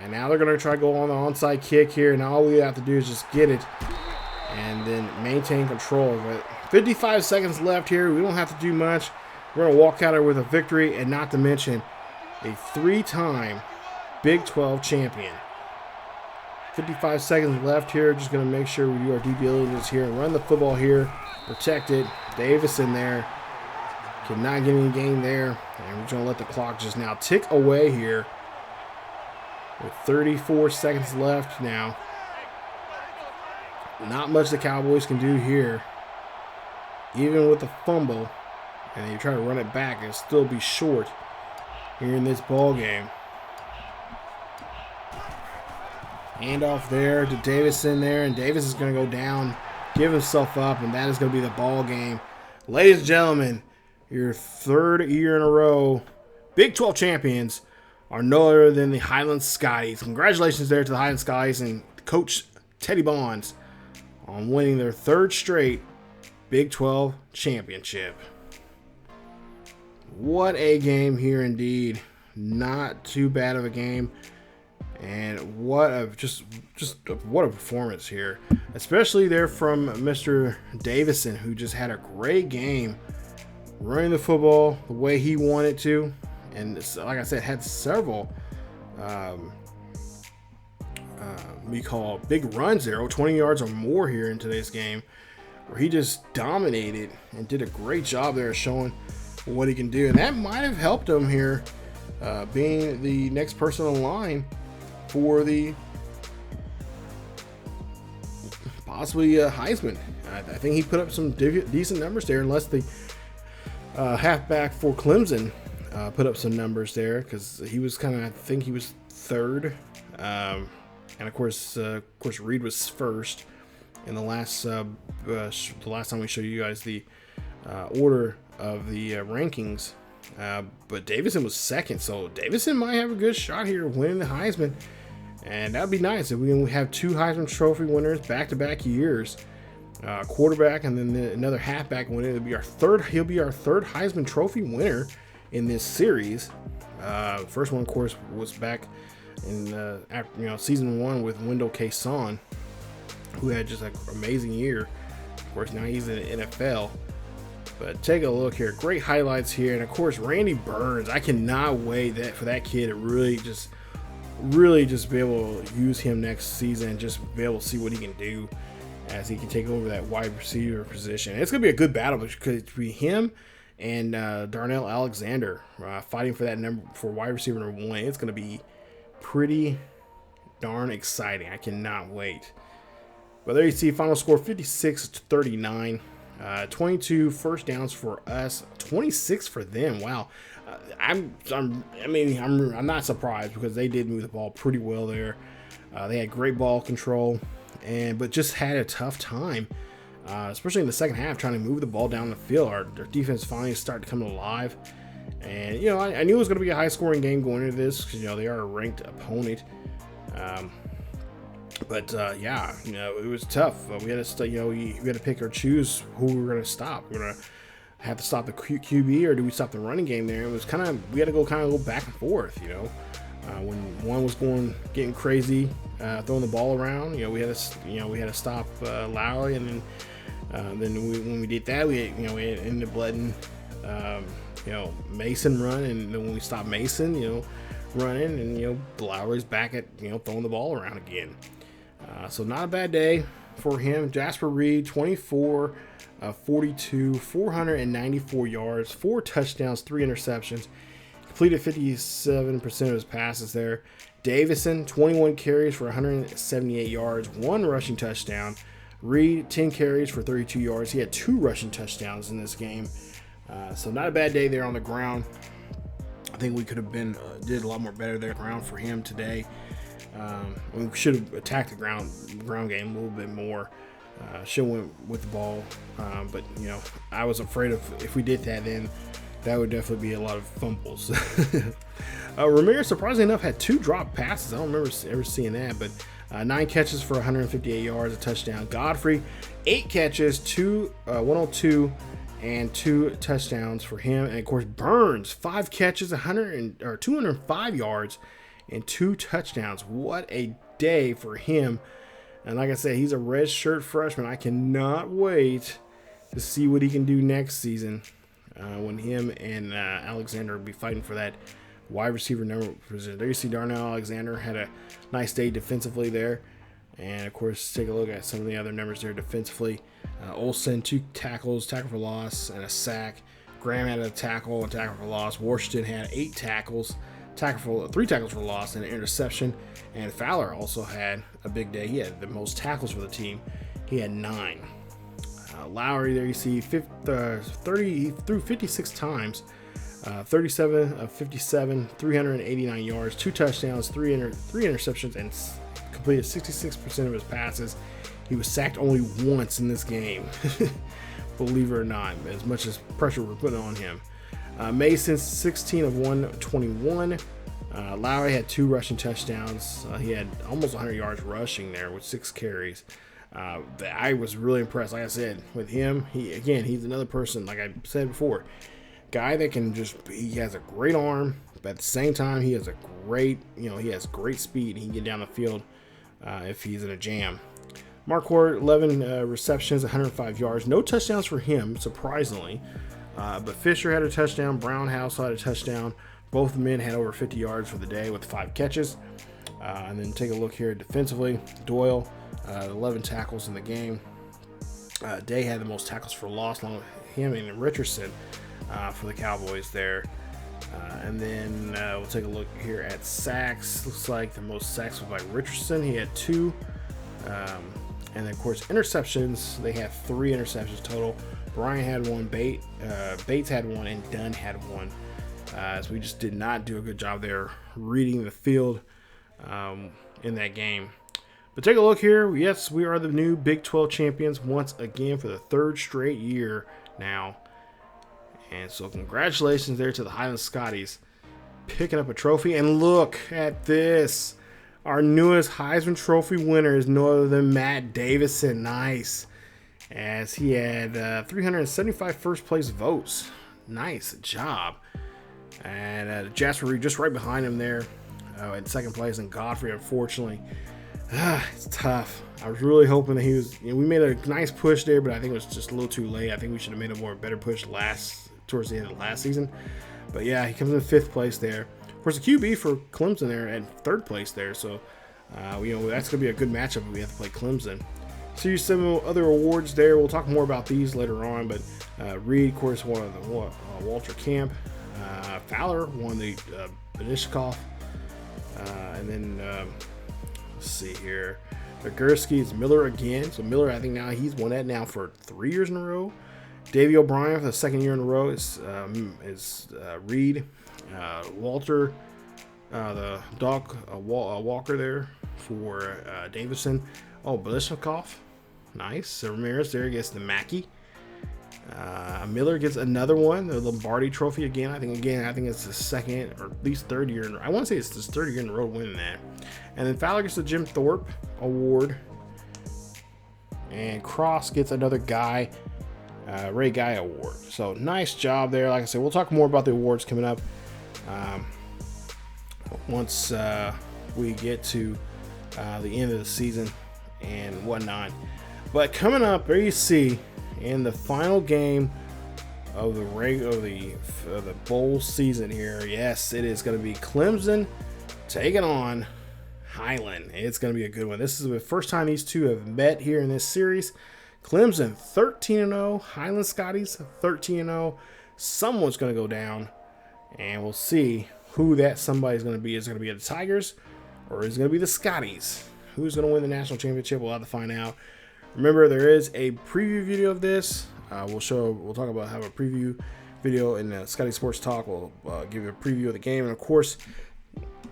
And now they're going to try to go on the onside kick here, and all we have to do is just get it and then maintain control. But 55 seconds left here. We don't have to do much. We're going to walk out here with a victory, and not to mention a 3-time Big 12 champion. 55 seconds left here. Just going to make sure we do our due diligence here and run the football here. Protect it. Davis in there. Cannot get any gain there. And we're going to let the clock just now tick away here. With 34 seconds left now. Not much the Cowboys can do here. Even with the fumble, and they try to run it back, it'll still be short here in this ball game. Handoff there to Davis in there, and Davis is going to go down, give himself up, and that is going to be the ball game. Ladies and gentlemen, your 3rd year in a row Big 12 champions are no other than the Highland Scotties. Congratulations there to the Highland Scotties and Coach Teddy Bonds on winning their 3rd straight Big 12 championship. What a game here indeed. Not too bad of a game. And what a what a performance here. Especially there from Mr. Davison, who just had a great game running the football the way he wanted to. And like I said, had several we call big runs there, 20 yards or more here in today's game, where he just dominated and did a great job there showing what he can do. And that might have helped him here being the next person in line for the possibly Heisman. I think he put up some decent numbers there, unless the halfback for Clemson put up some numbers there, because he was I think he was 3rd. And of course Reed was 1st in the last time we showed you guys the order of the rankings. But Davison was 2nd, so Davison might have a good shot here of winning the Heisman, and that'd be nice if we can have 2 Heisman Trophy winners back-to-back years, quarterback and then another halfback winner. It'll be our 3rd. He'll be our 3rd Heisman Trophy winner in this series. First one, of course, was back in season 1 with Wendell Cason, who had just an amazing year. Of course, now he's in the NFL. But take a look here. Great highlights here. And of course, Randy Burns. I cannot wait for that kid to really just be able to use him next season and just be able to see what he can do as he can take over that wide receiver position. It's going to be a good battle between him and Darnell Alexander fighting for that for wide receiver number 1. It's going to be pretty darn exciting. I cannot wait. But there you see final score 56-39. 22 first downs for us, 26 for them. Wow. I'm not surprised, because they did move the ball pretty well there. They had great ball control, but just had a tough time, especially in the second half, trying to move the ball down the field. Our defense finally started to come alive. And, I knew it was going to be a high-scoring game going into this, because, they are a ranked opponent. But it was tough. We had to, we had to pick or choose who we were going to stop. We're going to have to stop the QB, or do we stop the running game there? It was we had to go back and forth. When one was getting crazy, throwing the ball around, we had to stop Lowery, and then when we did that, we ended up letting Mason run, and then when we stopped Mason, running, and Lowery's back at throwing the ball around again. So not a bad day for him. Jasper Reed, 24 42, 494 yards, 4 touchdowns, 3 interceptions. Completed 57% of his passes there. Davison, 21 carries for 178 yards, 1 rushing touchdown. Reed, 10 carries for 32 yards. He had 2 rushing touchdowns in this game. So not a bad day there on the ground. I think we could have did a lot more better there on the ground for him today. We should have attacked the ground game a little bit more. Should have went with the ball. But, I was afraid of if we did that, then that would definitely be a lot of fumbles. Ramirez, surprisingly enough, had 2 drop passes. I don't remember ever seeing that, but 9 catches for 158 yards, a touchdown. Godfrey, 8 catches, 102, and 2 touchdowns for him. And of course, Burns, 5 catches, 205 yards, and 2 touchdowns. What a day for him. And like I said, he's a red shirt freshman. I cannot wait to see what he can do next season when him and Alexander will be fighting for that wide receiver number position. There you see Darnell Alexander had a nice day defensively there. And of course, take a look at some of the other numbers there defensively. Olsen, 2 tackles, tackle for loss, and a sack. Graham had a tackle and tackle for loss. Washington had 8 tackles, 3 tackles for loss, and an interception. And Fowler also had a big day. He had the most tackles for the team. He had 9. Lowery, there you see, he threw 56 times, 37 of 57, 389 yards, 2 touchdowns, 3 interceptions, and completed 66% of his passes. He was sacked only once in this game, believe it or not, as much as pressure we're putting on him. Mason, 16 of 121. Lowery had 2 rushing touchdowns. He had almost 100 yards rushing there with 6 carries. I was really impressed, like I said, with him. He's another person, like I said before, guy that can he has a great arm, but at the same time, he has he has great speed. He can get down the field if he's in a jam. Marquardt, 11 receptions, 105 yards. No touchdowns for him, surprisingly. But Fisher had a touchdown. Brown also had a touchdown. Both men had over 50 yards for the day with 5 catches. And then take a look here defensively. Doyle, 11 tackles in the game. Day had the most tackles for loss, along with him and Richardson for the Cowboys there. And then we'll take a look here at sacks. Looks like the most sacks was by Richardson. He had 2. And then, of course, interceptions. They had 3 interceptions total. Bryant had 1, Bates had 1, and Dunn had 1. So we just did not do a good job there reading the field in that game. But take a look here. Yes, we are the new Big 12 champions once again for the 3rd straight year now. And so congratulations there to the Highland Scotties picking up a trophy. And look at this. Our newest Heisman Trophy winner is no other than Matt Davison. Nice. As he had 375 first place votes. Nice job. And Jasper Reed just right behind him there in second place. And Godfrey, unfortunately, it's tough. I was really hoping that he was. We made a nice push there, but I think it was just a little too late. I think we should have made a better push towards the end of the last season. But yeah, he comes in 5th place there. Of course, the QB for Clemson there at 3rd place there. So, that's going to be a good matchup if we have to play Clemson. See some other awards there. We'll talk more about these later on. But Reed, of course, won the Walter Camp. Fowler won the Benishkov. And then, let's see here. Gursky is Miller again. So Miller, I think now he's won that now for 3 years in a row. Davey O'Brien for the 2nd year in a row is Reed. Walter, the Doc Walker there for Davison. Oh, Belishnikov. Nice. Ramirez there gets the Mackey. Miller gets another one, the Lombardi Trophy again. I think it's the 2nd or at least 3rd year. I want to say it's his 3rd year in a row winning that. And then Fowler gets the Jim Thorpe Award. And Cross gets another Ray Guy Award. So nice job there. Like I said, we'll talk more about the awards coming up once we get to the end of the season and whatnot. But coming up, there you see in the final game of the bowl season here. Yes, it is going to be Clemson taking on Highland. It's going to be a good one. This is the first time these two have met here in this series. Clemson 13-0, Highland Scotties 13-0. Someone's going to go down and we'll see who that somebody is going to be. Is it going to be the Tigers, or is it going to be the Scotties? Who's going to win the national championship? We'll have to find out. Remember, there is a preview video of this. We'll talk about have a preview video in the Scotty Sports Talk. We'll give you a preview of the game, and of course,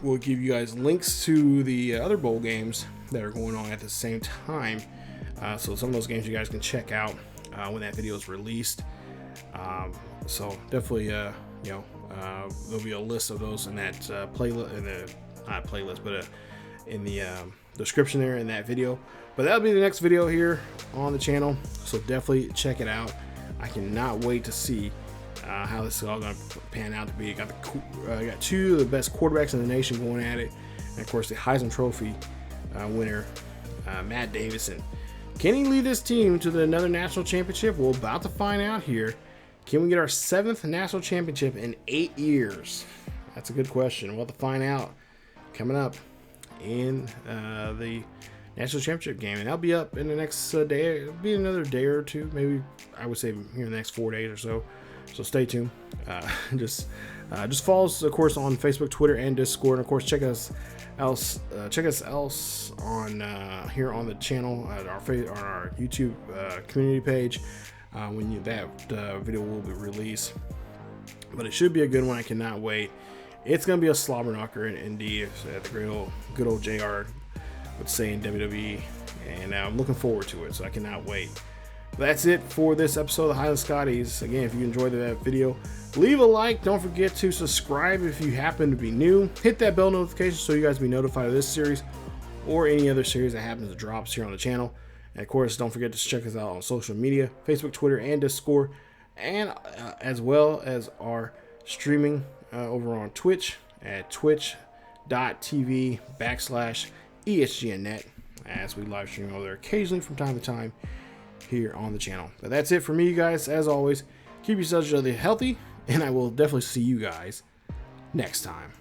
we'll give you guys links to the other bowl games that are going on at the same time. So some of those games you guys can check out when that video is released. So definitely, there'll be a list of those in that playlist, in the description there in that video. But that'll be the next video here on the channel. So definitely check it out. I cannot wait to see how this is all going to pan out to be. Got two of the best quarterbacks in the nation going at it, and of course the Heisman Trophy winner, Matt Davison. Can he lead this team to another national championship? We're about to find out here. Can we get our 7th national championship in 8 years? That's a good question. We'll have to find out coming up in the national championship game, and that'll be up in the next day. It'll be another day or two, maybe. I would say here in the next 4 days or so. So stay tuned. Just follow us, of course, on Facebook, Twitter, and Discord. And of course, check us else on here on the channel at our YouTube community page when that video will be released. But it should be a good one. I cannot wait. It's gonna be a slobber knocker, indeed, as the good old JR would say in WWE, and I'm looking forward to it. So I cannot wait. That's it for this episode of the Highland Scotties. Again, if you enjoyed that video, leave a like. Don't forget to subscribe if you happen to be new. Hit that bell notification so you guys be notified of this series or any other series that happens to drop here on the channel. And of course, don't forget to check us out on social media, Facebook, Twitter, and Discord, and as well as our streaming over on Twitch at twitch.tv/ESGNet, as we live stream over there occasionally from time to time here on the channel. But that's it for me, guys. As always, keep yourselves healthy, and I will definitely see you guys next time.